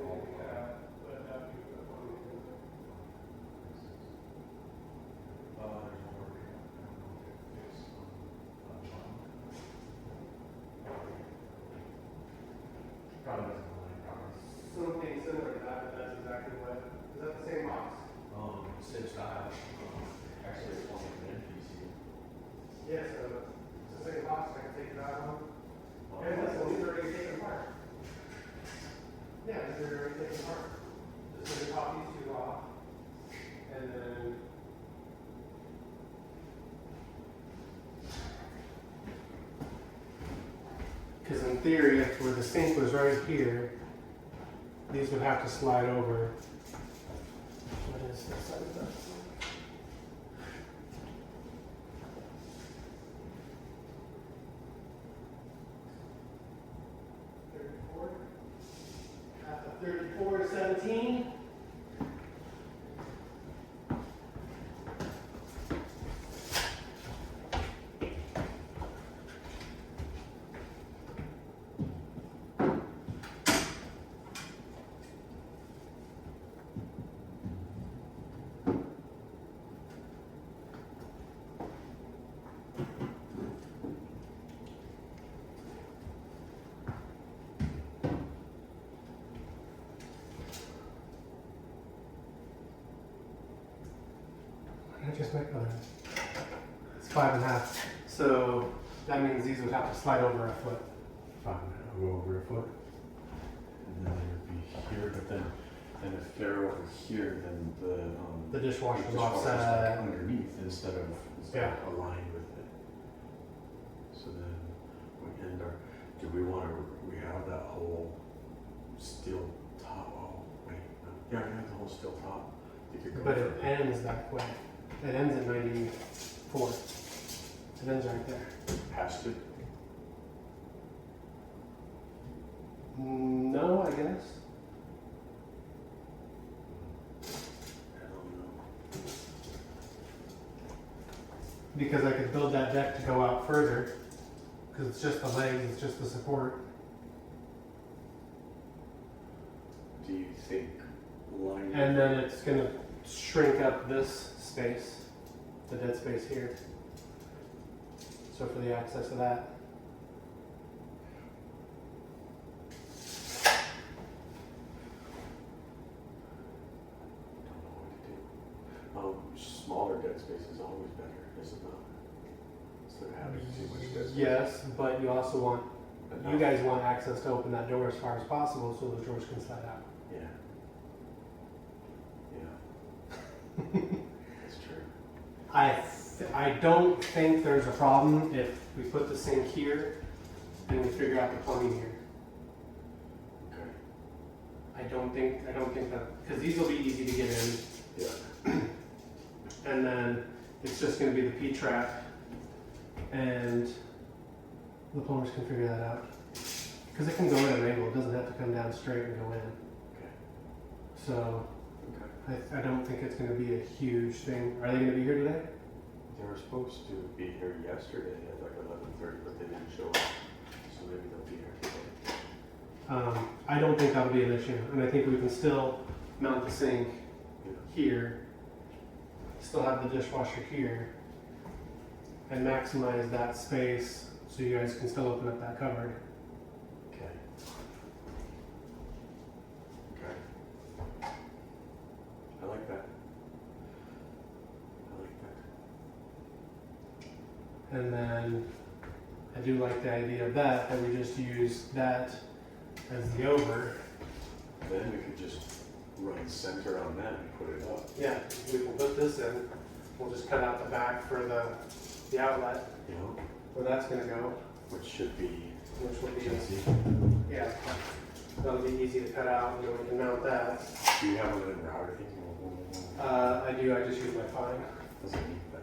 Yeah, so it's the same box, I can take it out on. And listen, these are already taken apart. Yeah, these are already taken apart. Just gonna pop these two off. And then because in theory, if where the sink was right here, these would have to slide over. What is this? Half of 34 is 17. I just make other. It's 5.5. So that means these would have to slide over a foot. 5.5, go over a foot. And then it would be here, but then if they're over here, then The dishwasher's dishwasher's offset. like underneath instead of Yeah. aligned with it. So then we end our, do we want to, we have that whole steel top, oh, wait, no. Yeah, we have the whole steel top. You could go But it for- ends that way. It ends at 94. It ends right there. Has to, No, I guess. I don't know. Because I could build that deck to go out further. Because it's just the legs, it's just the support. Do you think line? And then it's going to shrink up this space, the dead space here. So for the access of that. Don't know what to do. Smaller dead space is always better, is it not? Instead of having too much dead space. Yes, but you also want, you Enough. guys want access to open that door as far as possible so the drawers can slide out. Yeah. Yeah. That's true. I don't think there's a problem if we put the sink here and we figure out the plumbing here. Okay. I don't think that, because these will be easy to get in. Yeah. And then it's just going to be the P-trap, and the plumbers can figure that out. Because it can go in at an angle, it doesn't have to come down straight and go in. Okay. So Okay. I don't think it's going to be a huge thing. Are they going to be here today? They were supposed to be here yesterday at like 11:30, but they didn't show up. So maybe they'll be here today. I don't think that'll be an issue, and I think we can still mount the sink Yeah. here, still have the dishwasher here, and maximize that space so you guys can still open up that cupboard. Okay. Okay. I like that. I like that. And then I do like the idea of that we just use that as the over. Then we could just run center on that and put it up. Yeah, we can put this in. We'll just cut out the back for the outlet You know, where that's going to go, which should be which will be, easy. yeah, that'll be easy to cut out, and then we can mount that. Do you have one of them router things? I do, I just use my fine. Doesn't need that.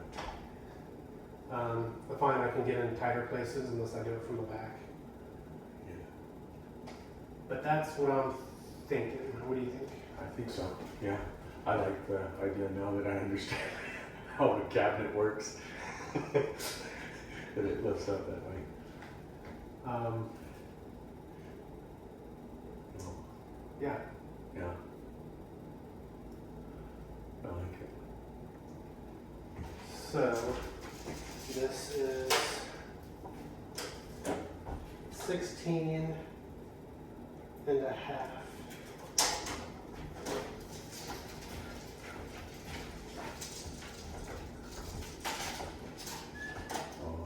The fine I can get in tighter places unless I do it from the back. Yeah. But that's what I'm thinking. What do you think? I think so. Yeah. I like the idea now that I understand how the cabinet works. That it lifts up that way. Oh, Yeah. yeah. I like it. So this is 16 and a half. Oh,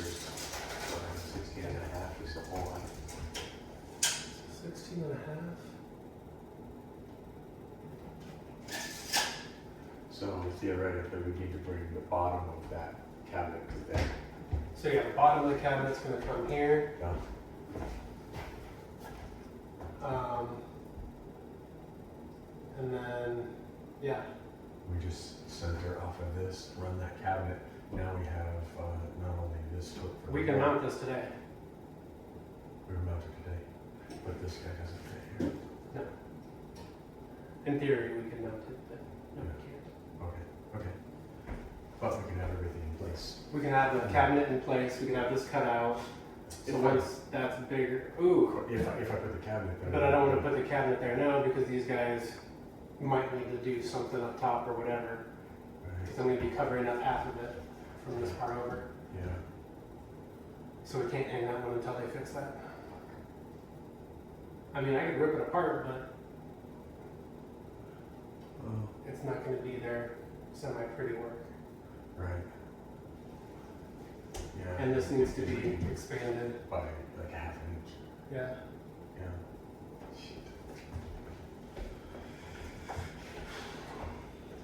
16 and a half is a whole lot. 16 and a half. So theoretically, we need to bring the bottom of that cabinet to there. So yeah, the bottom of the cabinet's going to come here. Yeah. And then, yeah. We just center off of this, run that cabinet. Now we have not only this hook for We the can wall. mount this today. We were mounted today, but this guy doesn't fit here. No. In theory, we can mount it, but no, we can't. Okay. But we can have everything in place. We can have the cabinet in place. We can have this cut out. So If I- once that's bigger, ooh. If I put the cabinet there. But I don't want to put the cabinet there now because these guys might need to do something up top or whatever. Because I'm going to be covering up half of it from this part over. Yeah. So we can't hang that one until they fix that. I mean, I could rip it apart, but Oh, it's not going to be their semi-pretty work. right. Yeah. And this needs to be expanded. by like a half an inch. Yeah. Yeah. Shit.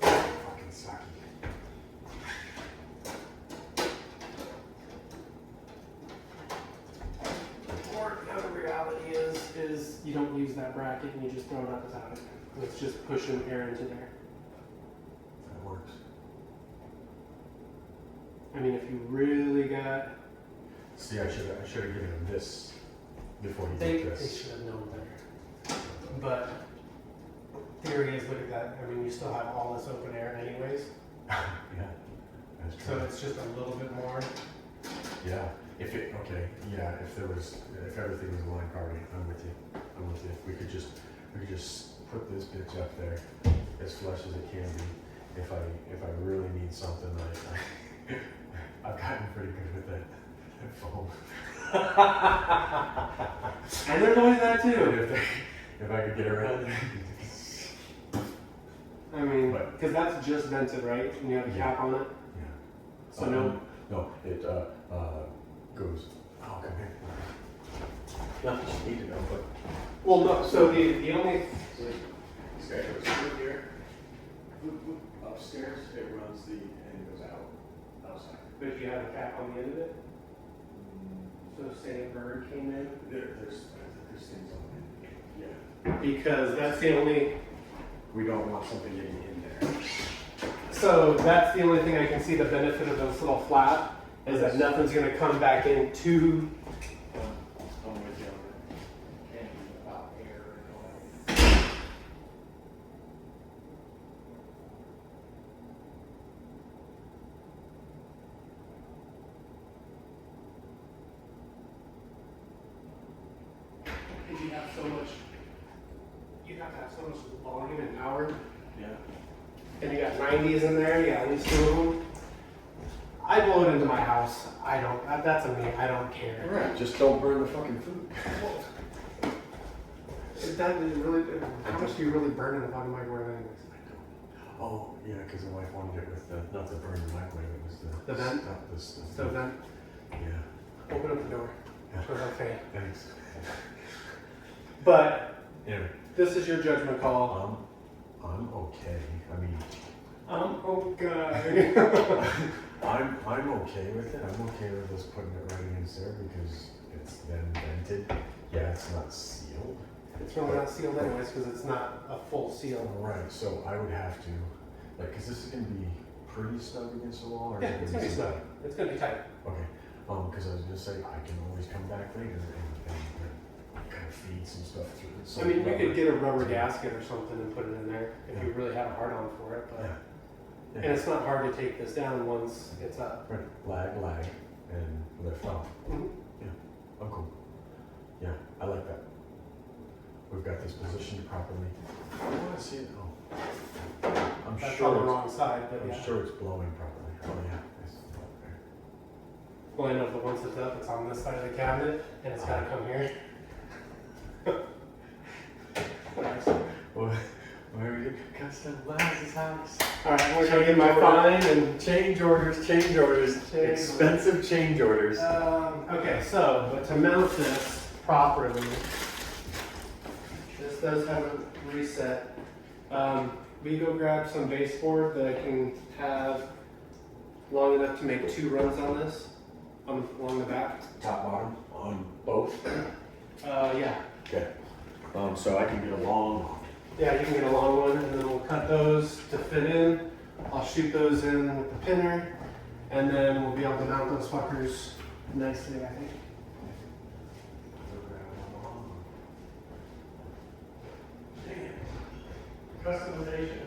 Fucking sucky. Or the other reality is you don't use that bracket and you just throw it up without it. It's just pushing air into there. That works. I mean, if you really got, See, I should have given him this before he they did this. should have known better. But theory is, look at that. I mean, you still have all this open air anyways. Yeah. That's So true. it's just a little bit more. Yeah. If everything was line carbon, I'm with you. We could just put this bitch up there as flush as it can be. If I really need something, I've gotten pretty good with that foam. And they're doing that too. If I could get around it. I mean, But- because that's just vented, right? And you have a cap on it. Yeah. So no. No, it goes. Oh, come here. Not that you need to know, but Well, no. So the only this guy goes through here. Upstairs, it runs and goes out outside. but if you have a cap on the end of it, so say a bird came in. There's things on it. Yeah. Because that's the only. We don't want something getting in there. So that's the only thing I can see the benefit of this little flap is that nothing's going to come back into. I'm with you on that. And about air and all that. Because you have so much. You have to have so much volume and power. Yeah. And you got 90s in there, you got at least 2 of them. I blow it into my house. I don't, that's a me, I don't care. Alright, just don't burn the fucking food. That is really, how much do you really burn in the fucking microwave anyways? Oh, yeah, because the wife wanted it with not the burn the microwave, it was The vent? So then, Yeah. open up the door. Yeah. It was okay. Thanks. But, Anyway, this is your judgment call. I'm okay. I mean, Okay. I'm okay with it. I'm okay with us putting it right against there because it's then vented. Yeah, it's not sealed. It's really not sealed anyways because it's not a full seal. Right, so I would have to, like, because this is going to be pretty snug against the wall? Or Yeah, is it's it gonna be snug? snug. It's gonna be tight. Okay, because I was going to say, I can always come back later and kind of feed some stuff through it. I mean, you could get a rubber gasket or something and put it in there if you really had a hard on for it. But. Yeah. And it's not hard to take this down once it's up. Right, lag, and lift off. Mhm. Yeah, I'm cool. Yeah, I like that. We've got this positioned properly. I want to see it. Oh, I'm That's sure on the it's- wrong side, but I'm yeah. sure it's blowing properly. Oh yeah, it's okay. Well, I know that once it's up, it's on this side of the cabinet, and it's gotta come here. Well, maybe because Laz's house. All right, we're gonna get my fine and. Change orders. Expensive change orders. Okay, so, but to mount this properly, this does have a reset. We go grab some baseboard that I can have long enough to make 2 runs on this, along the back. Top, bottom, on both? Yeah. Okay. So I can get a long. Yeah, you can get a long one, and then we'll cut those to fit in. I'll shoot those in with the pinner, and then we'll be able to mount those fuckers nicely, I think. Customization.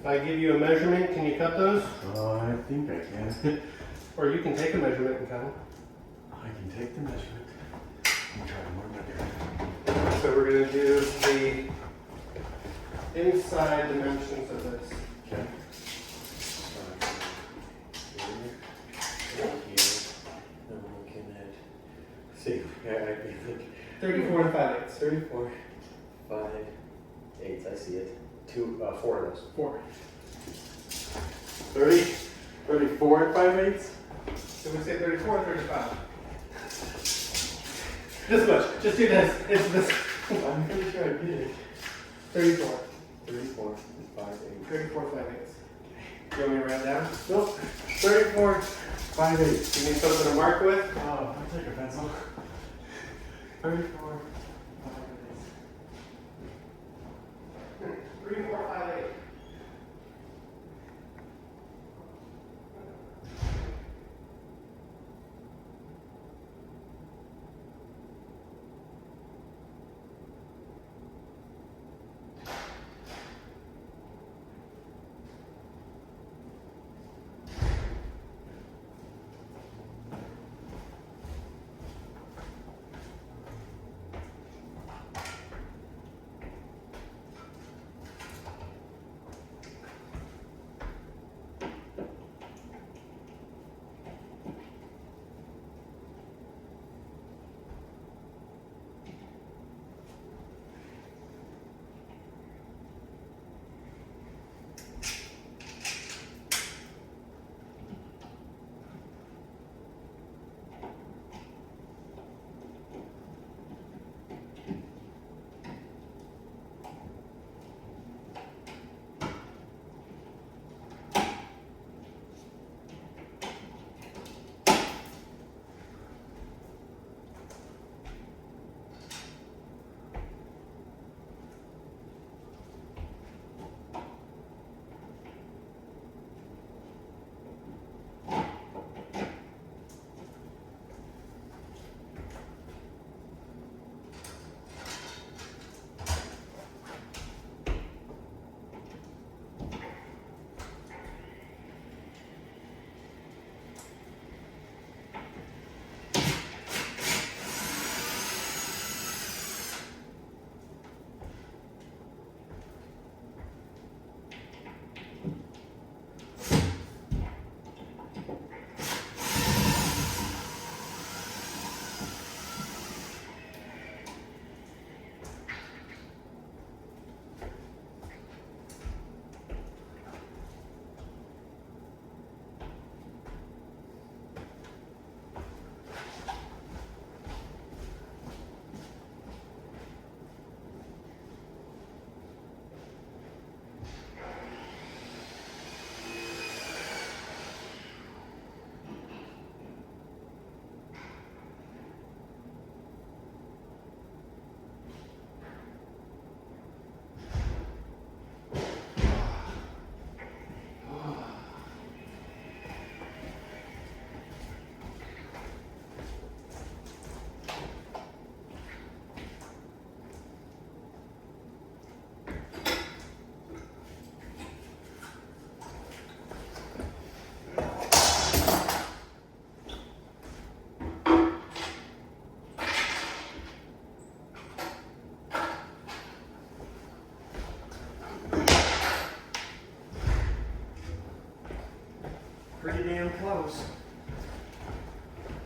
If I give you a measurement, can you cut those? I think I can. Or you can take a measurement and cut them. I can take the measurement. I'm trying to work my. So we're going to do the inside dimensions of this. Okay. I'm looking at. See, I think 34 and 5/8. 34, 5, 8. I see it. 4 of those. 4. 30, 34 and 5/8. Did we say 34 or 35? This much. Just do this. It's this. I'm pretty sure I did it. 34. 34, 5, 8. 34, 5/8. You want me to write it down? Nope. 34, 5, 8. You need something to mark with? Oh, I'll take a pencil. 34, 5, 3, 4, 5, 8.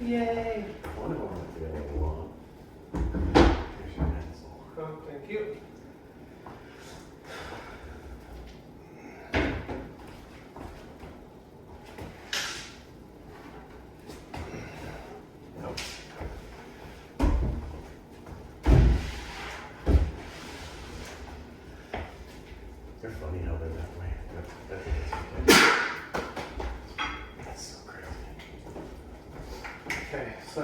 Yay! One of them might be a little long. Here's your pencil. Oh, thank you. Nope. They're funny how they're that way. That's so crazy. Okay, so.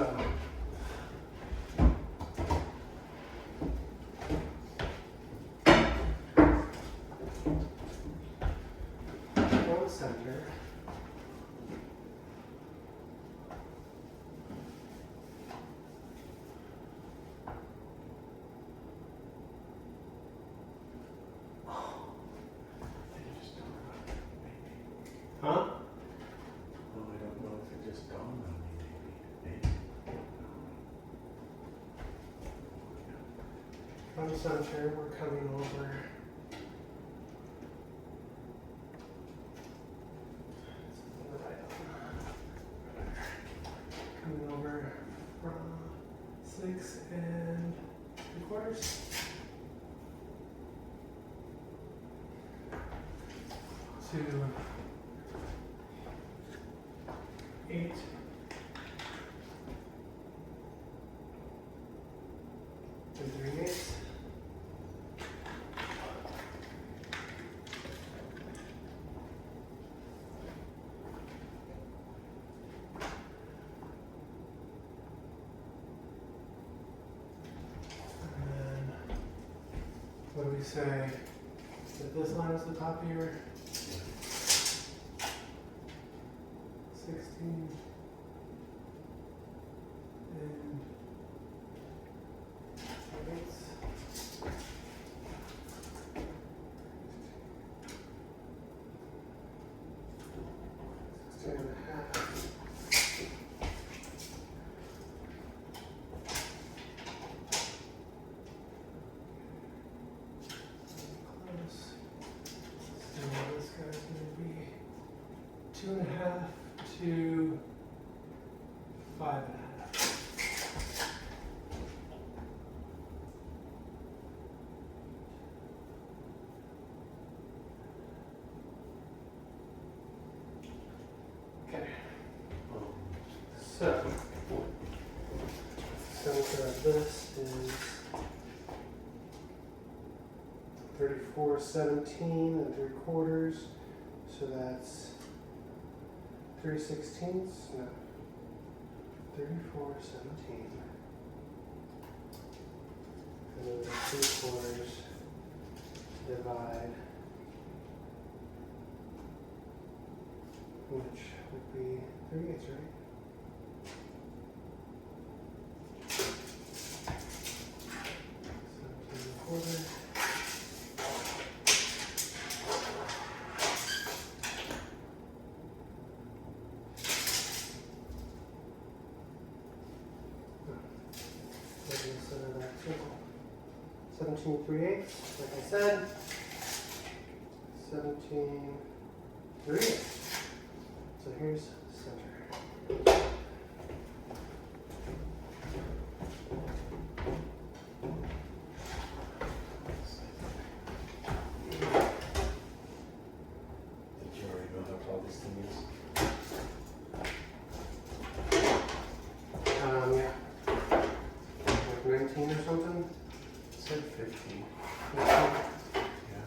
One center. Huh? No, I don't know if it just dawned on me, maybe. From center, we're coming over. Coming over from 6 3/4 to 8 3/8. And then, what do we say? That this line is the top of your 16 and 8. 16 and a half. Close. So this guy's going to be 2.5 to 5.5. Okay, so center of this is 34.17 3/4, so that's 3/16. No, 34.17. And then the 3/4 divide, which would be 3/8, right? Center of that circle. 17 3/8, like I said. 17 3/8. So here's center. Did you already know how tall this thing is? Yeah. Like 19 or something? It said 15. Uh, Yeah.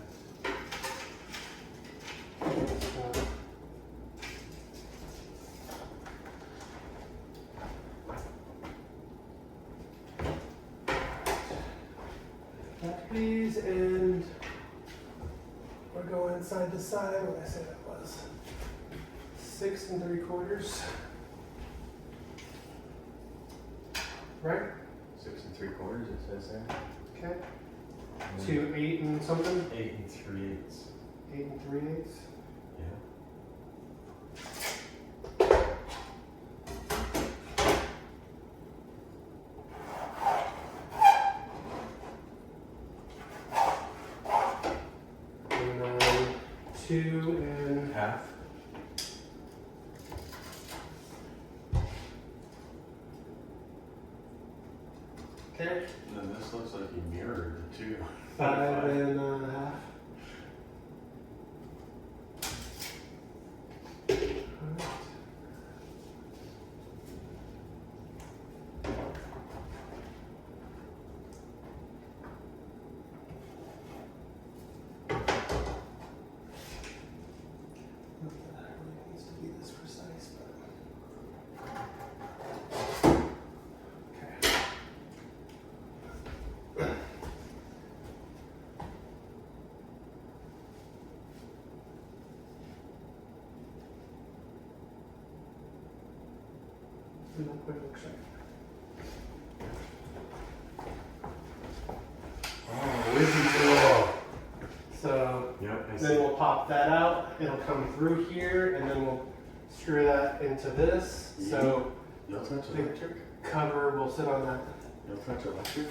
that please, and we're going side to side. What did I say that was? 6 3/4. Right? 6 3/4, it says there. Okay. And then To 8 and something? 8 3/8. 8 3/8. Yeah. And then 2 and Half. Okay. And then this looks like you mirrored the two. 5.5. Do a quick look check. Oh, Wizzy. So Yep, I then see. we'll pop that out. It'll come through here, and then we'll screw that into this. So You'll touch the electric? cover will sit on that. You'll touch electric?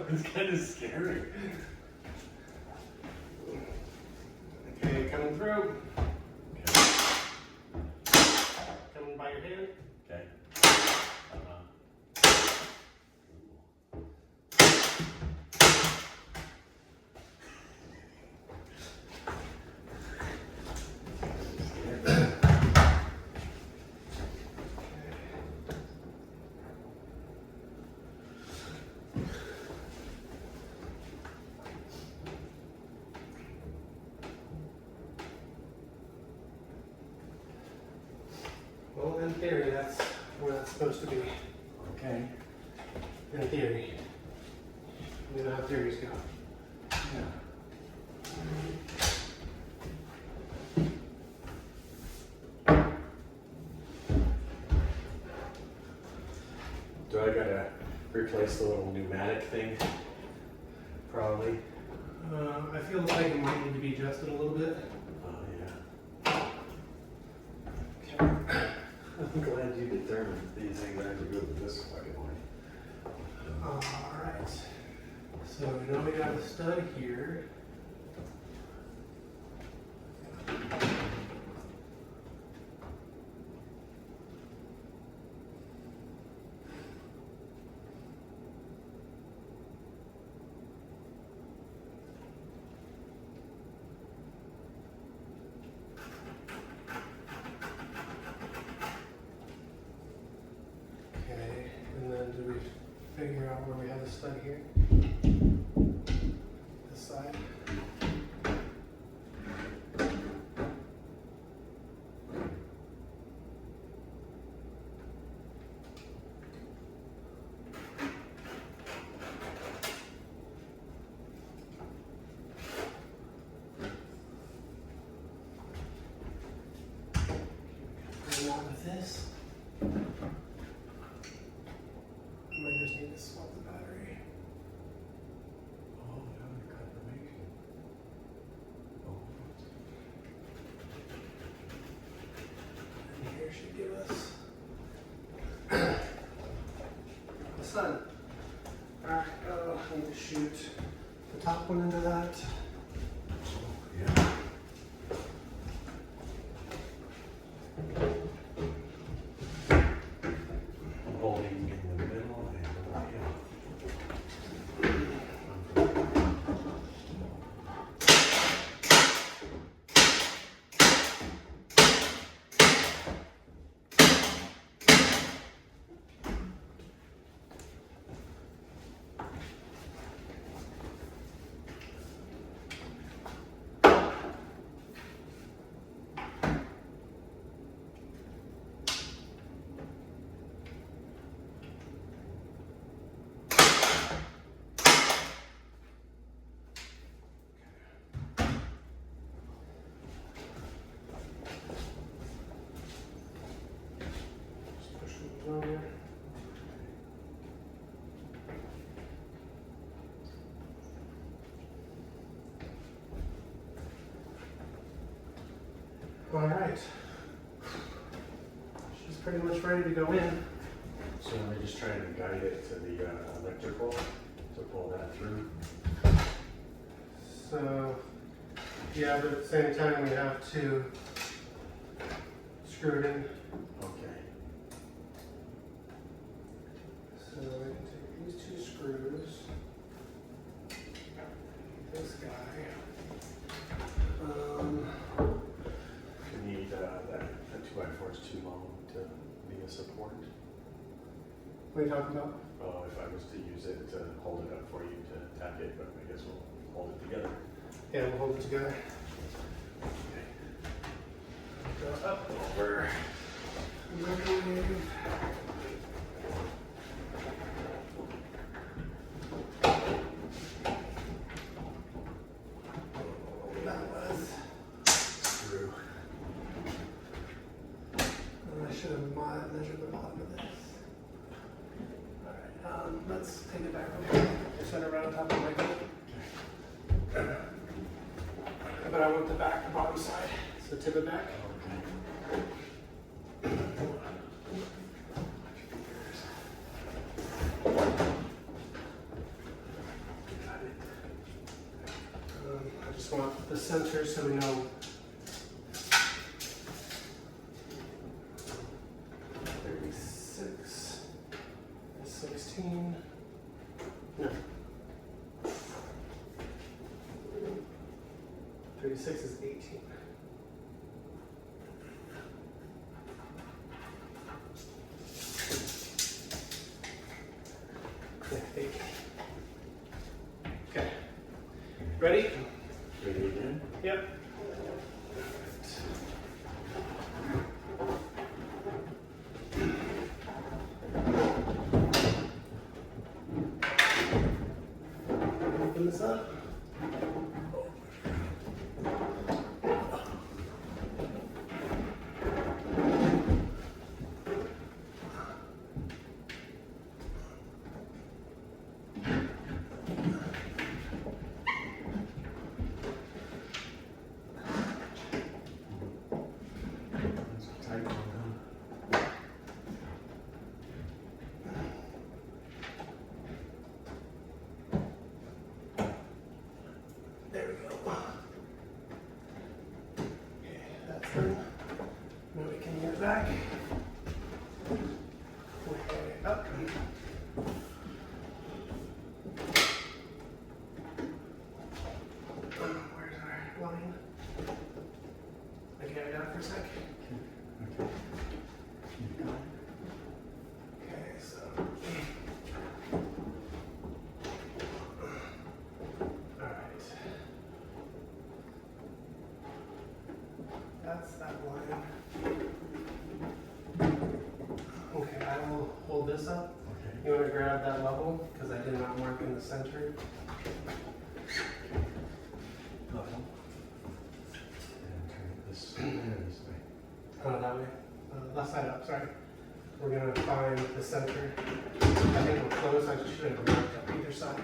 It's kind of scary. Okay, coming through. Okay. Coming by your hand. Okay. Well, in theory, that's where that's supposed to be. Okay. In theory. You know how theories go. Yeah. Do I gotta replace the little pneumatic thing? Probably. I feel like it might need to be adjusted a little bit. Oh, yeah. I'm glad you determined these things have to go with this fucking way. Alright. So we know we got a stud here. Okay, and then do we figure out where we have the stud here? This side. And not with this. I might just need to swap the battery. Oh, now the confirmation. Oh. And here should give us the sun. Alright, I need to shoot the top one into that. Yeah. Holding in the middle and right here. Just push these over. Alright. She's pretty much ready to go in. So we're just trying to guide it to the electrical to pull that through. So, yeah, but at the same time we have to screw it in. Okay. So we can take these two screws. This guy. You need that 2x4 is too long to be a support. What are you talking about? Oh, if I was to use it to hold it up for you to tack it, but I guess we'll hold it together. Yeah, we'll hold it together. Okay. Go up over. Move. That was. Screw. I should have measured the bottom of this. Alright, let's take it back over here. Set it right on top of my gun. But I want the bottom side. So tip it back. Okay. center so we know. 36 is 16. No. 36 is 18. Yeah, 18. Okay. Ready? Ready again? Yep. Open this up. That's a tight one, huh? There we go. Okay, that's done. Now we can get back. Okay, up. Where's our line? Okay, I got it for a sec. Okay. Okay, so. Alright. That's that line. Okay, I will hold this up. Okay. You want to grab that level? Because I did not mark in the center. Level. And turn it this way or this way. Oh, that way. Left side up, sorry. We're going to find the center. I think we're close. I just should have marked up either side.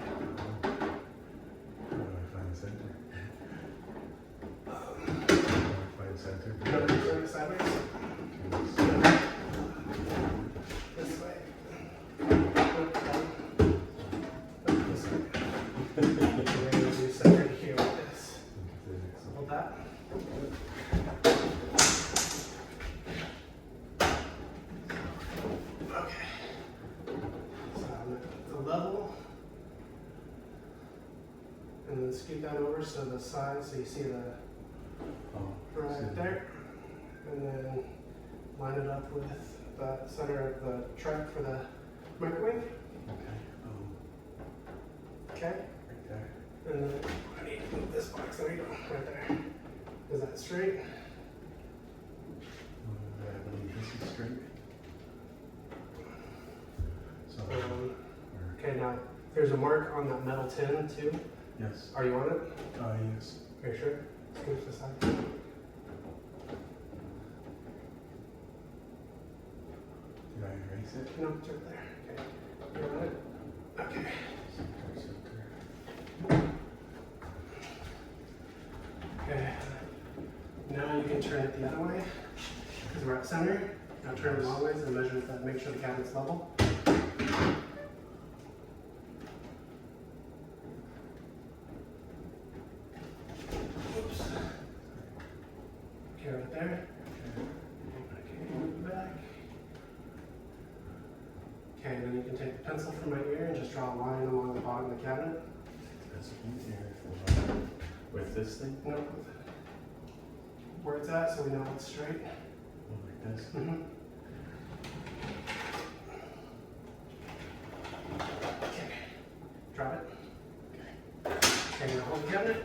How do I find the center? Find center. No, turn it sideways. Turn this. This way. Nope, down. Nope, this way. And then we're going to do center here with this. So hold that. Okay. So I'm at the level. And then scoot down over so the side, so you see the Oh, right there. And then line it up with the center of the track for the microwave. Okay. Okay. Right there. And then I need to move this box. There you go. Right there. Is that straight? I believe this is straight. So, Okay, now there's a mark on that metal tin too. yes. Are you on it? Yes. Are you sure? Scooch this side. Did I erase it? No, it's right there. Okay. You're on it? Okay. Center, center. Okay. Now you can turn it the other way because we're at center. Now turn it long ways and measure that. Make sure the cabinet's level. Oops. Okay, right there. Okay, move back. Okay, then you can take the pencil from right here and just draw a line along the bottom of the cabinet. That's easier for with this thing. Nope. Where it's at, so we know it's straight. Like this. Mm-hmm. Okay. Drop it. Okay, now hold the cabinet.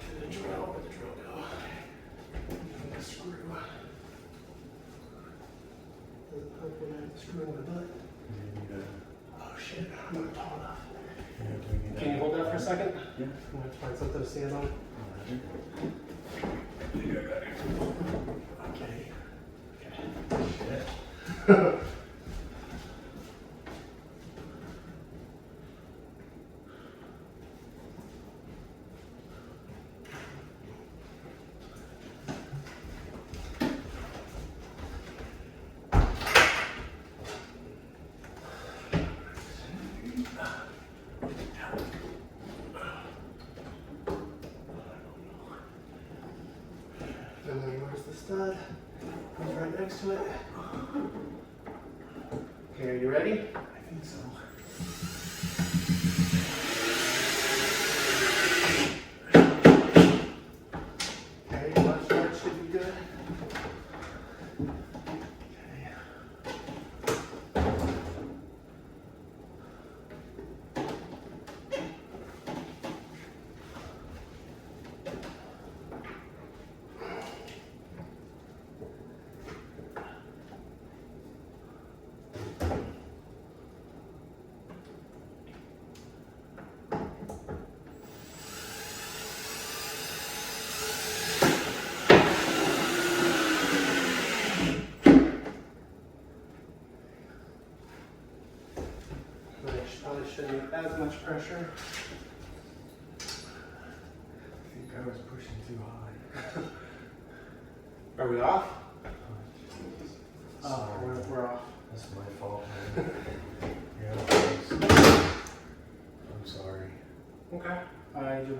To the drill, where the drill go? And the screw. Doesn't hook when I have the screw in my butt. Oh shit, I'm not tall enough. Can you hold that for a second? Yeah. I'm gonna have to find something to stand on. Okay. Shit. the stud. Goes right next to it. Okay, are you ready? I think so. Okay, left side should be good. Probably shouldn't need as much pressure. I think I was pushing too high. Are we off? Sorry. We're off. That's my fault, man. Yeah, thanks. I'm sorry. Okay. I do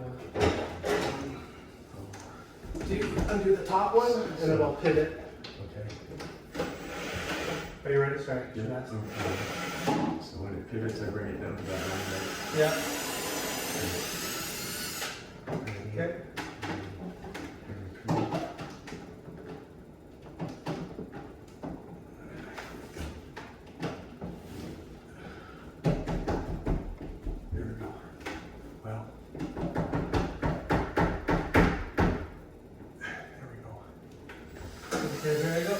undo the top one and then I'll pivot. Okay. Are you ready? Sorry. Should I ask? So when it pivots, I bring it down to that line, right? Yeah. Right Okay. There we go. Well. There we go. Okay, there you go.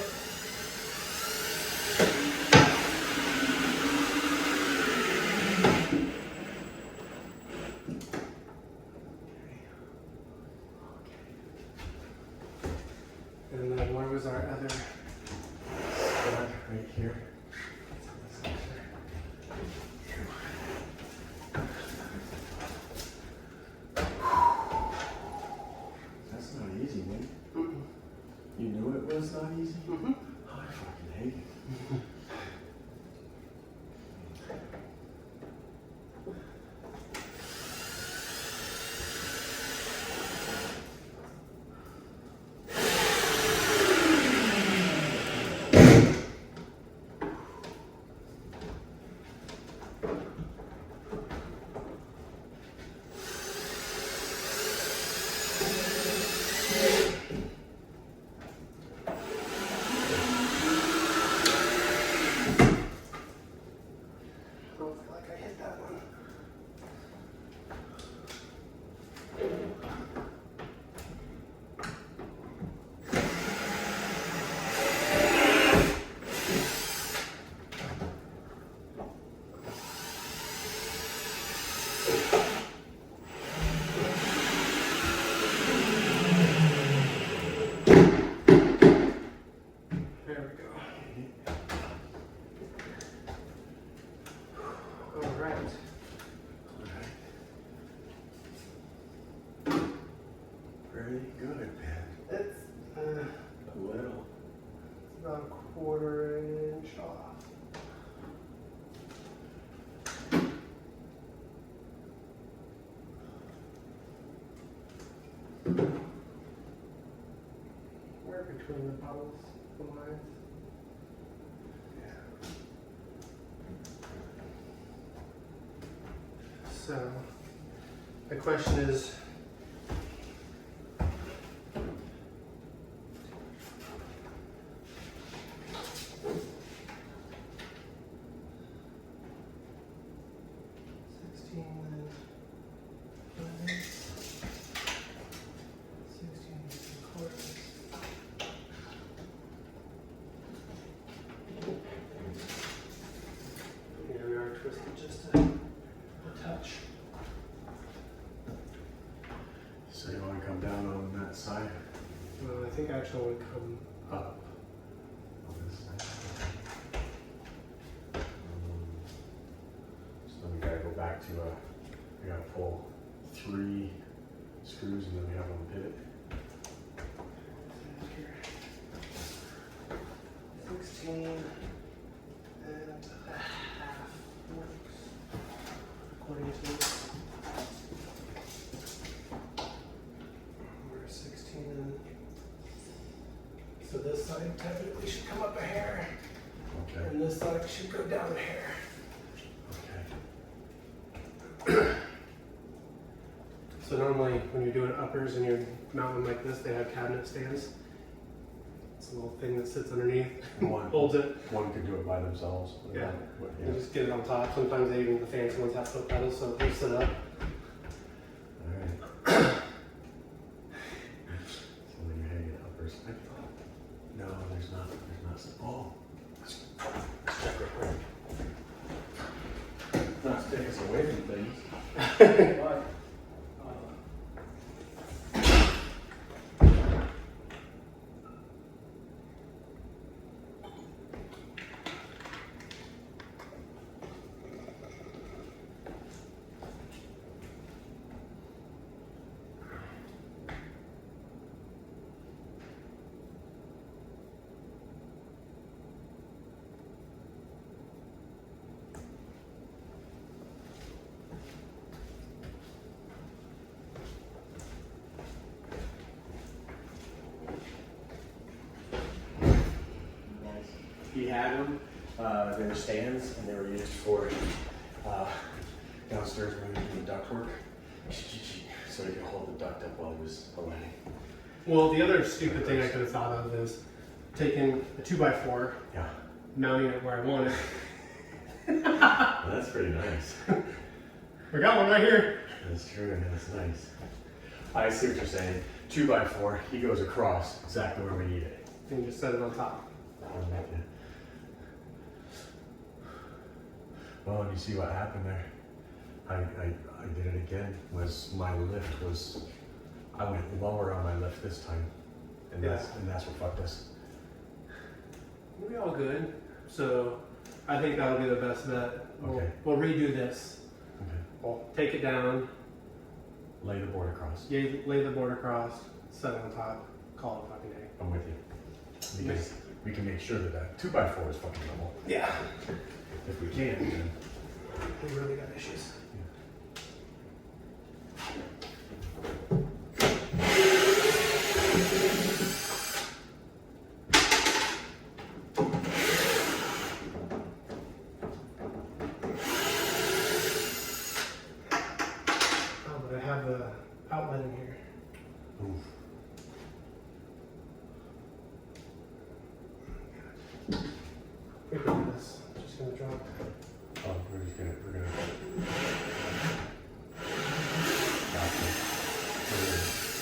And then where was our other? Stud right here. That's not easy, man. You knew it was not easy? Mm-hmm. Oh, I fucking hate it. I don't feel like I hit that one. There we go. All right. Very good, man. It's A little. about a quarter inch off. We're between the bubbles, the lines. So, the question is, yeah, we are twisted just a touch. So you want to come down on that side? Well, I think I actually want to come Up. On this side. So we gotta go back to we gotta pull 3 screws and then we have on the pivot. 16 and a half works according to this. We're 16 and So this side technically should come up a hair, Okay. and this side should go down a hair. Okay. So normally when you're doing uppers and you're mounting like this, they have cabinet stands. It's a little thing that sits underneath, One, holds it. one could do it by themselves. Yeah. Yeah. You just get it on top. Sometimes they even the fancy ones have foot pedals, so they sit up. Alright. So when you're hanging uppers. No, there's not. Oh. Let's check real quick. Not to take us away from things. But, he had them. They were stands, and they were used for downstairs when he was doing duct work. So he could hold the duct up while he was aligning. Well, the other stupid thing I could have thought of is taking a 2x4, Yeah. mounting it where I want it. Well, that's pretty nice. We got one right here. That's true, and that's nice. I see what you're saying. 2x4, he goes across exactly where we need it. And you just set it on top. I'm with you. Well, and you see what happened there? I did it again. My lift was, I went lower on my lift this time, and that's what fucked us. We'll be all good. So I think that'll be the best bet. Okay. We'll redo this. Okay. We'll take it down, Lay the board across. lay the board across, set it on top, call it a fucking day. I'm with you. Because we can make sure that 2x4 is fucking level. Yeah. If we can, then. We really got issues. Oh, but I have the outlet in here. Oof. We can do this. Just gonna drop. Oh, we're gonna.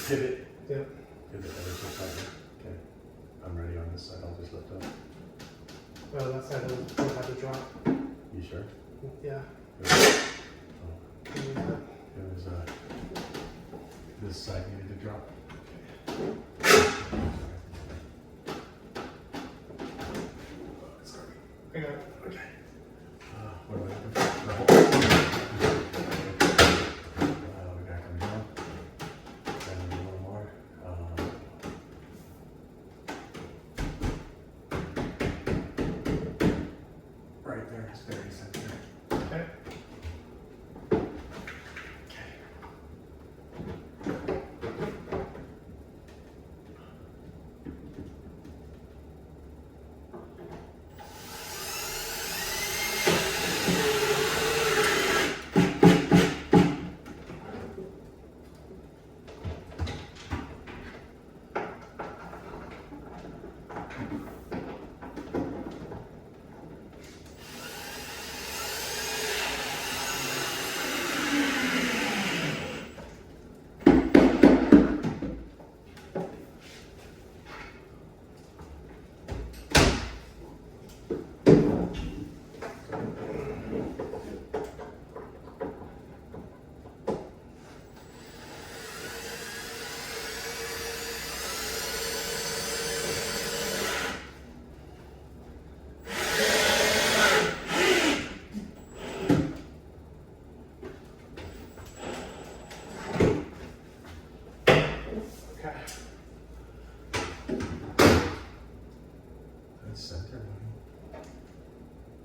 Pivot. Yep. Pivot ever so slightly. Okay. I'm ready on this side. I'll just lift up. Oh, that side will have to drop. You sure? Yeah. Oh, Can you use that? it was this side needed to drop. Sorry. I got it. Okay. What do I looking for? The whole- we gotta come down. And a little more. Right there, it's very center. Okay.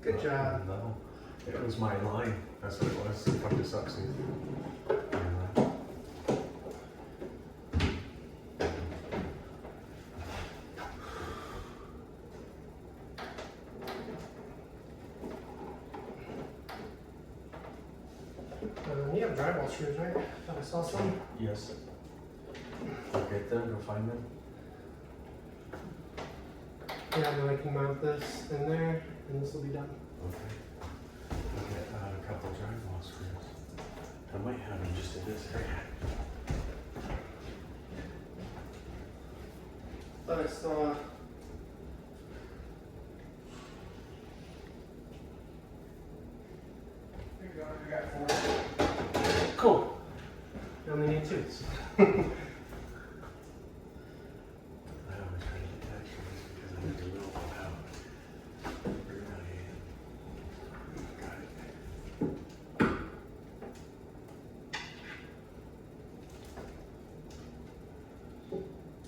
Good job. Level. It was my line. That's what it was. Fuck this up, see. drywall screws, right? Thought I saw some. Yes. Go get them, go find them. Yeah, then I can mount this in there, and this will be done. Okay. I'll get a couple drywall screws. I might have them just in this area. Thought I saw. There you go, I got 4. Cool. I only need 2. So. I always try to get extras because I never know how. Got it.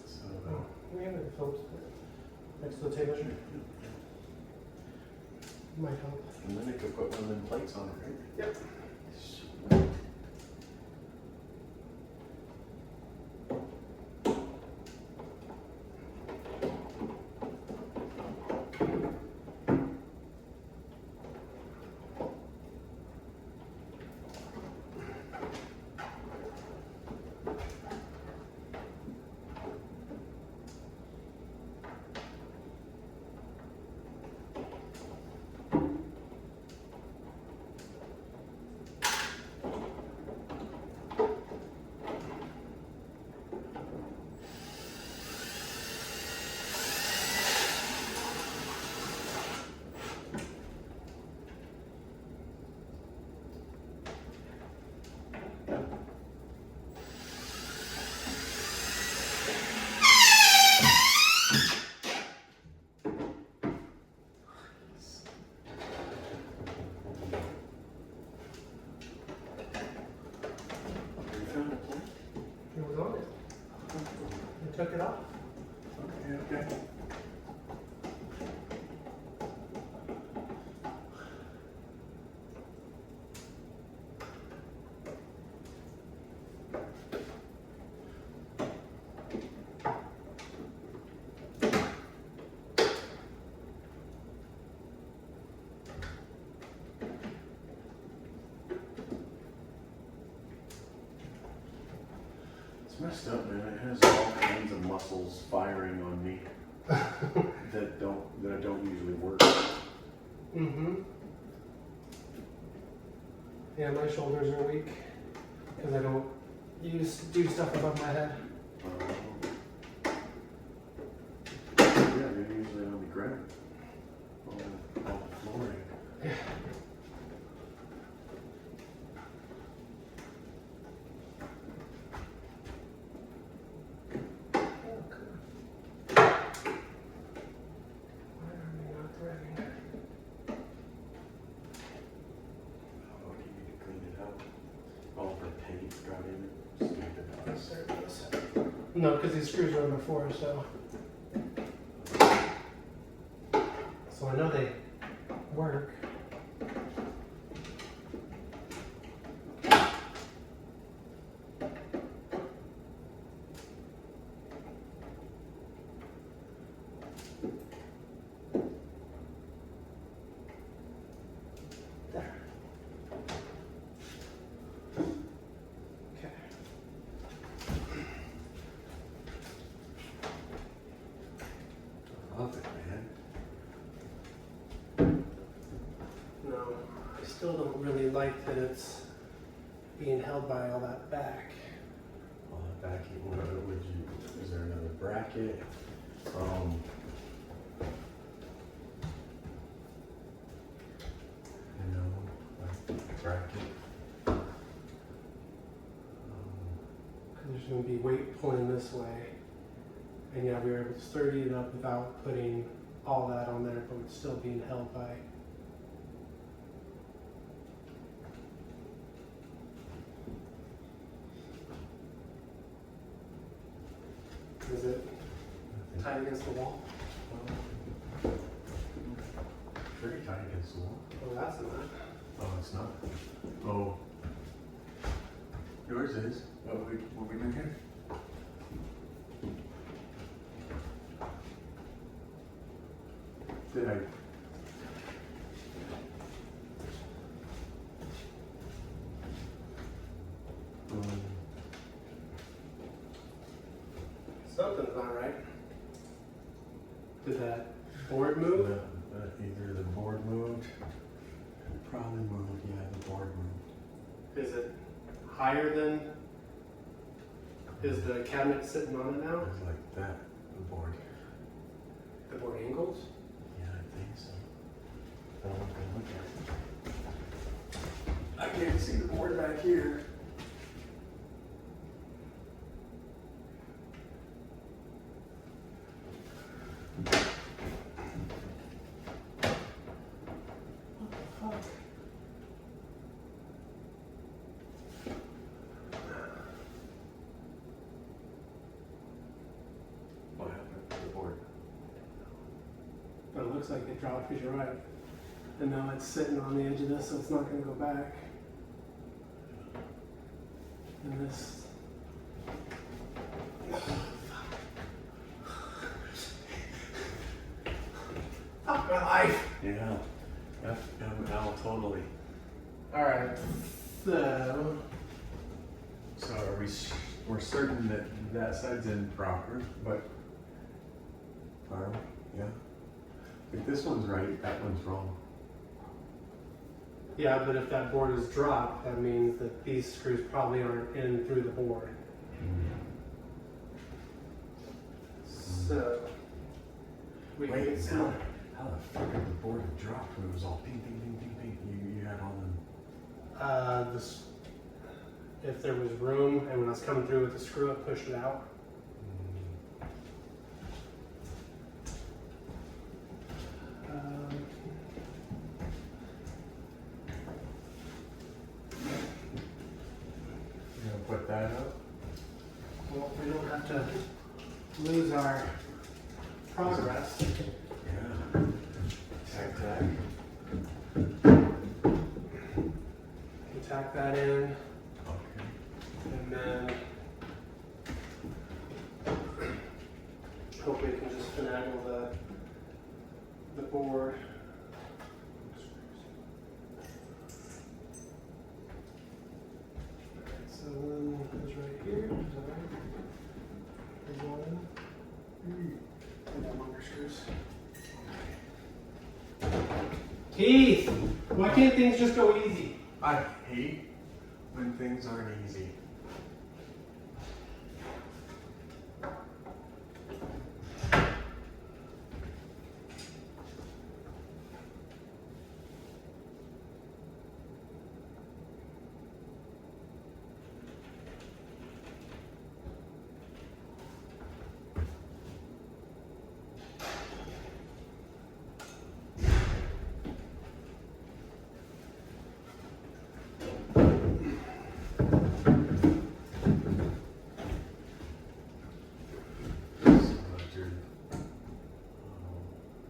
So, Oh, we have it Phillips next to the tape measure. Might help. and then I could put one of them plates on it, right? Yep. Sweet. You found a plate? It was on it. I took it off. Okay, okay. It's messed up, man. It has all kinds of muscles firing on me that I don't usually work. Mm-hmm. Yeah, my shoulders are weak because I don't do stuff above my head. Yeah, you're usually on the ground. On the flooring. Yeah. Oh, come on. Why are they not threading? Oh, you need to clean it up. All the paint got in it. Yes, Stupid. there it goes. No, because these screws were in before, so. So I know they work. There. Okay. I love it, man. No, I still don't really like that it's being held by all that back. All that backing, what would you, is there another bracket? You know, like bracket. Because there's going to be weight pulling this way. And yeah, we were able to sturdy it up without putting all that on there, but it's still being held by. Is it tight against the wall? Pretty tight against the wall. Oh, that's not. Oh, it's not. Oh. Yours is. What we doing here? Did I? not right. Did that board move? Either the board moved, probably moved, yeah, the board moved. Is it higher than? Is the cabinet sitting on it now? It's like that, the board. The board angles? Yeah, I think so. I don't want to look at it. I can't see the board back here. What happened to the board? But it looks like it dropped because you're right. And now it's sitting on the edge of this, so it's not going to go back. And this. Fuck my life! Yeah. Now totally. Alright, so. So we're certain that that side's improper, but are we? Yeah. If this one's right, that one's wrong. Yeah, but if that board is dropped, that means that these screws probably aren't in through the board. So. We can Wait, get some. how the fuck did the board have dropped when it was all ping, ping, ping, ping, ping? You had all them. If there was room and when I was coming through with the screw, it pushed it out. You gonna put that up? Well, we don't have to lose our progress. Yeah. Tack, tack. Tack that in, Okay. and then hopefully we can just finagle the board. Alright, so one is right here. Is that right? There's one. And then longer screws. Keith! Why can't things just go easy? I hate when things aren't easy.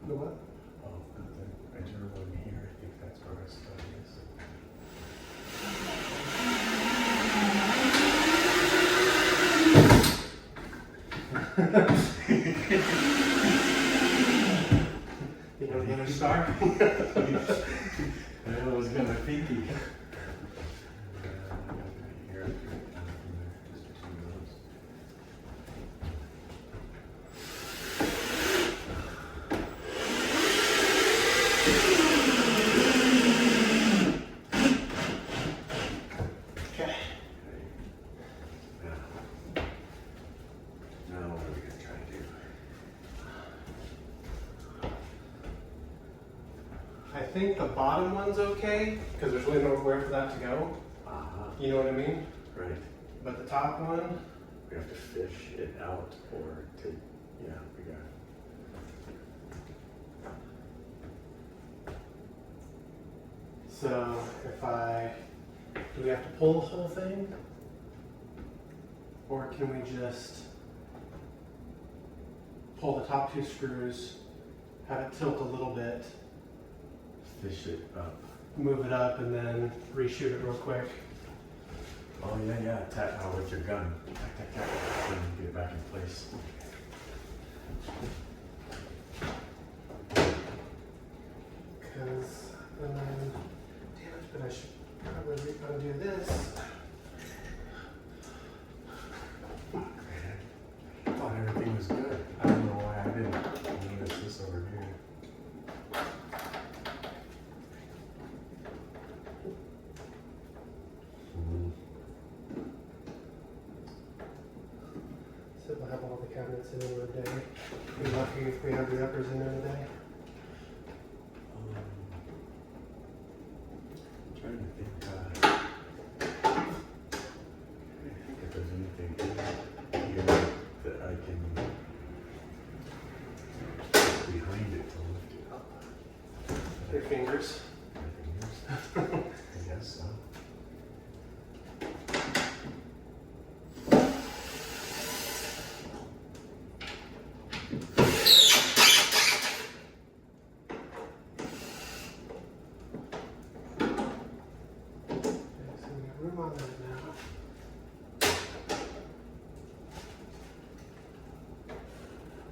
The what? Oh, I drew one here. I think that's where I started. You know, the other start? I know it was gonna pinky. Okay. Now what are we gonna try to do? I think the bottom one's okay, because there's really nowhere for that to go. You know what I mean? Right. But the top one, We have to fish it out or take, yeah, we got it. so do we have to pull the whole thing? Or can we just pull the top two screws, have it tilt a little bit, Fish it up. move it up, and then reshoot it real quick? Oh, yeah, tap out with your gun. Tack, tack, tack, then get it back in place. Because, damn it, but I should probably undo this. I thought everything was good. Be lucky if we have the uppers in there today. I'm trying to think if there's anything here that I can put behind it to lift it up. Your fingers. My fingers. I guess so.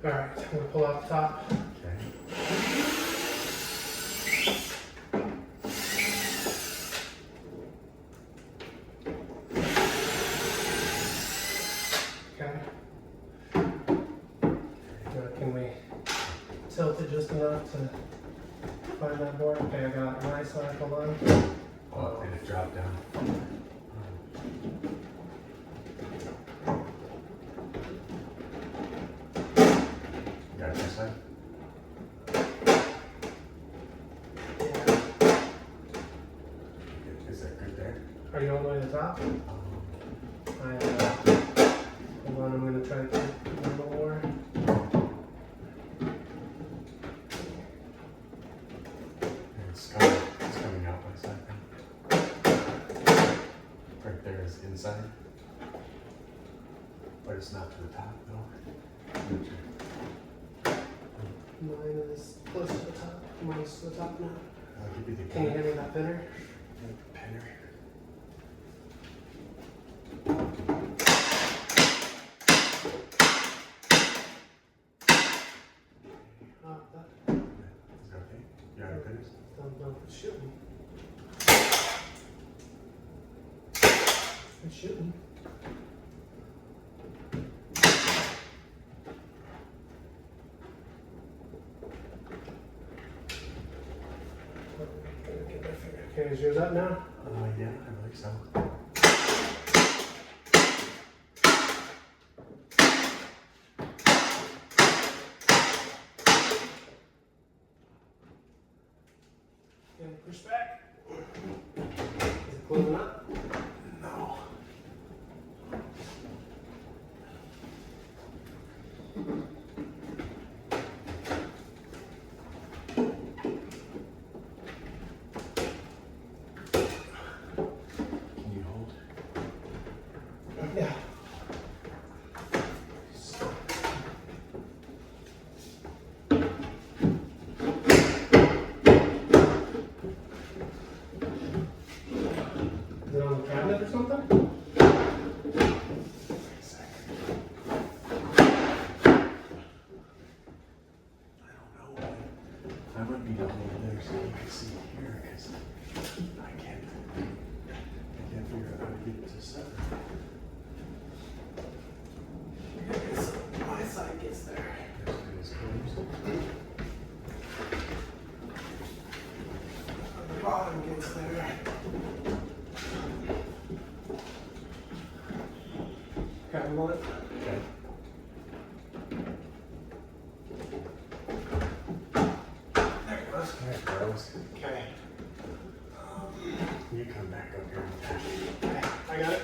Alright, I'm going to pull out the top. Okay. Okay. Can we tilt it just enough to find that board? Okay, I got my side, hold on. Oh, and it dropped down. You got this side? Is that good there? Are you all the way to the top? Hold on, I'm going to try to get a little more. It's coming out my side. Right there is inside. But it's not to the top though. Mine is close to the top. Mine's to the top now. I'll give you the Can you hand me that pinner? Penner. Oh, that. Is that okay? You got pinners? Don't shoot me. It's shooting. Okay, is yours up now? Yeah, I believe so. Okay, push back. Is it closing up? No. Can you hold? Yeah. Is it on the cabinet or something? I might be down over there so you can see it here because I can't figure out how to get it to center. My side gets there. It is closed. The bottom gets there. Got one. Okay. There it goes. There it goes. Okay. You come back up here with that. Okay, I got it.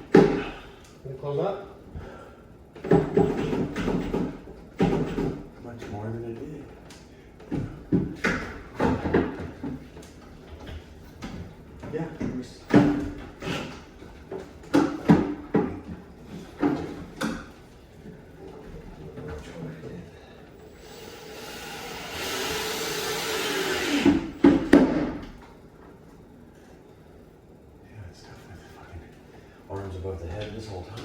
Can you close up? Much more than it did. Yeah, it was. Yeah, it's tough with the fucking arms above the head this whole time.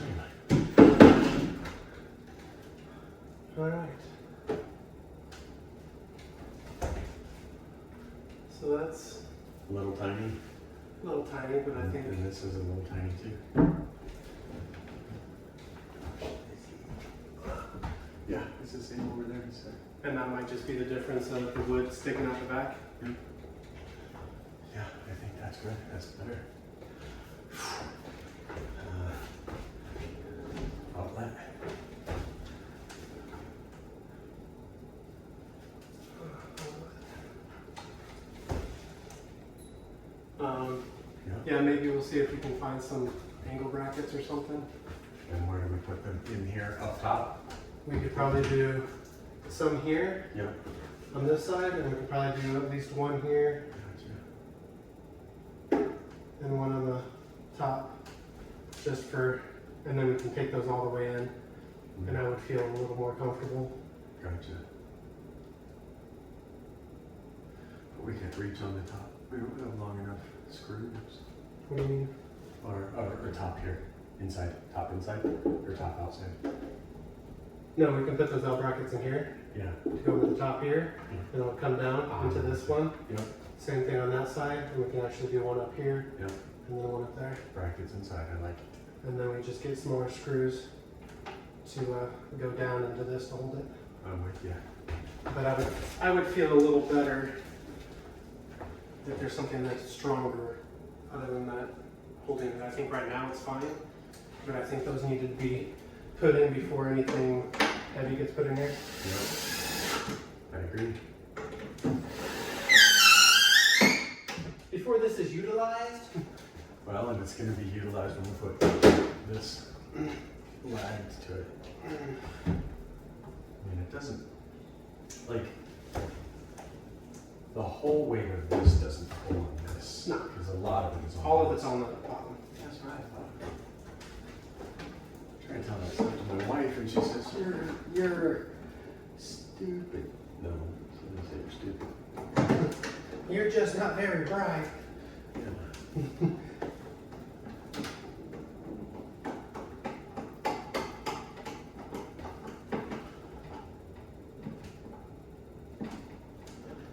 All right. So that's Little tiny. a A little tiny, but I think. And this is a little tiny too. Yeah, it's the same over there. So. And that might just be the difference of the wood sticking out the back. Yeah, I think that's good. That's better. Outlet. Yeah, maybe we'll see if we can find some angle brackets or something. And where do we put them? In here, up top? We could probably do some here Yep. on this side, and we could probably do at least one here Gotcha. and one on the top, just for, and then we can take those all the way in, and I would feel a little more comfortable. Gotcha. But we can't reach on the top. We don't have long enough screws. What do you mean? Or top here. Inside. Top inside? Or top outside? No, we can put those L brackets in here Yeah. to go over the top here, Yeah. and it'll come down into this one. Yep. Same thing on that side, and we can actually do one up here, Yep. and then one up there. Brackets inside. I like it. And then we just get some more screws to go down into this to hold it. I'm with you. But I would feel a little better if there's something that's stronger other than that holding it. I think right now it's fine, but I think those need to be put in before anything heavy gets put in there. Yep. I agree. Before this is utilized, Well, and it's going to be utilized when we put this lagged to it. I mean, it doesn't, like, the whole weight of this doesn't pull on this. No. Because a lot of it is on all of this. it's on the bottom. That's right. I'm trying to tell that stuff to my wife, and she says, "You're stupid." No, she didn't say you're stupid. You're just not very bright. Yeah.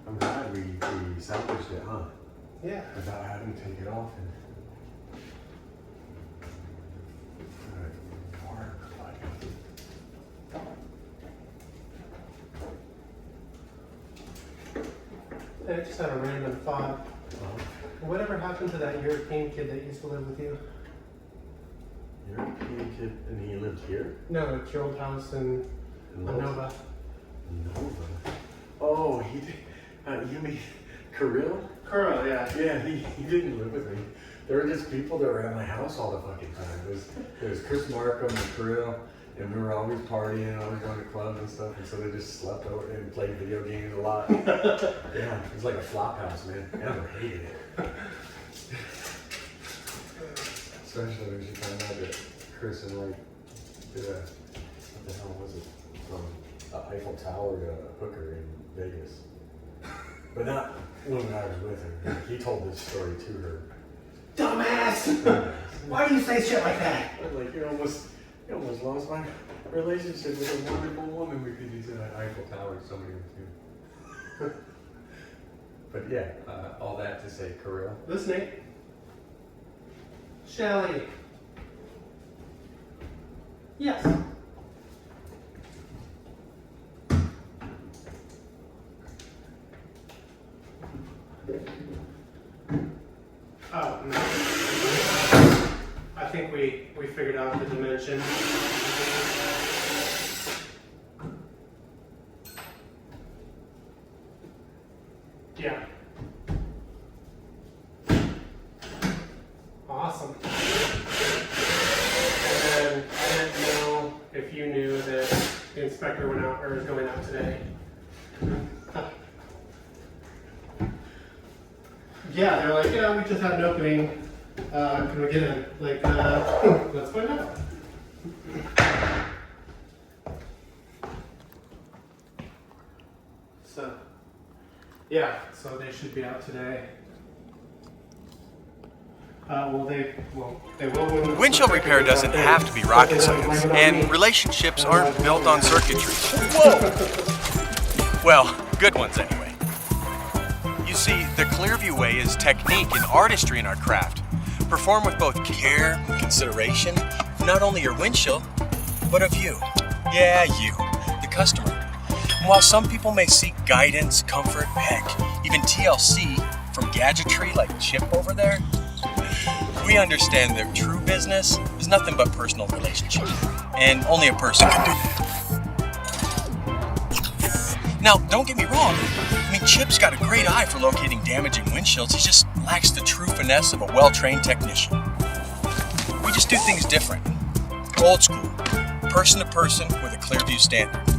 I'm glad we salvaged it, huh? Yeah. Without having to take it off and. I just had a random thought. Whatever happened to that European kid that used to live with you? European kid, and he lived here? No, at your old house in Nova. Nova. Oh, he did. You mean Kirill? Kuro, yeah. Yeah, he didn't live with me. There were just people that were at my house all the fucking time. There was Chris Markham and Kirill, and we were always partying, always going to clubs and stuff, and so they just slept over and played video games a lot. Yeah, it was like a flop house, man. I never hated it. Especially when you found out that Chris and like did what the hell was it? From the Eiffel Tower to a hooker in Vegas. But not when I was with him. He told this story to her. Dumbass! Why do you say shit like that? I was like, you almost lost my relationship with a wonderful woman because you said Eiffel Tower to somebody too. But yeah, all that to say, Kirill. Listening. Shelly. Yes. Oh, no. I think we figured out the dimension. Yeah. Awesome. And then I didn't know if you knew that the inspector went out or is going out today. Yeah, they're like, yeah, we just had an opening. Can we get in? Like, let's find out. So, yeah, so they should be out today. They will. When Windshield repair doesn't have to be rocket science, and relationships aren't built on circuitry. Whoa! Well, good ones anyway. You You see, the Clearview way is technique and artistry in our craft, performed with both care and consideration of not only your windshield, but of you. Yeah, you, the customer. And while some people may seek guidance, comfort, heck, even TLC from gadgetry like Chip over there, we understand their true business is nothing but personal relationship, and only a person can do that. Now, don't get me wrong, I mean, Chip's got a great eye for locating damaging windshields, he just lacks the true finesse of a well-trained technician. We just do things different, old school, person to person with a Clearview standard.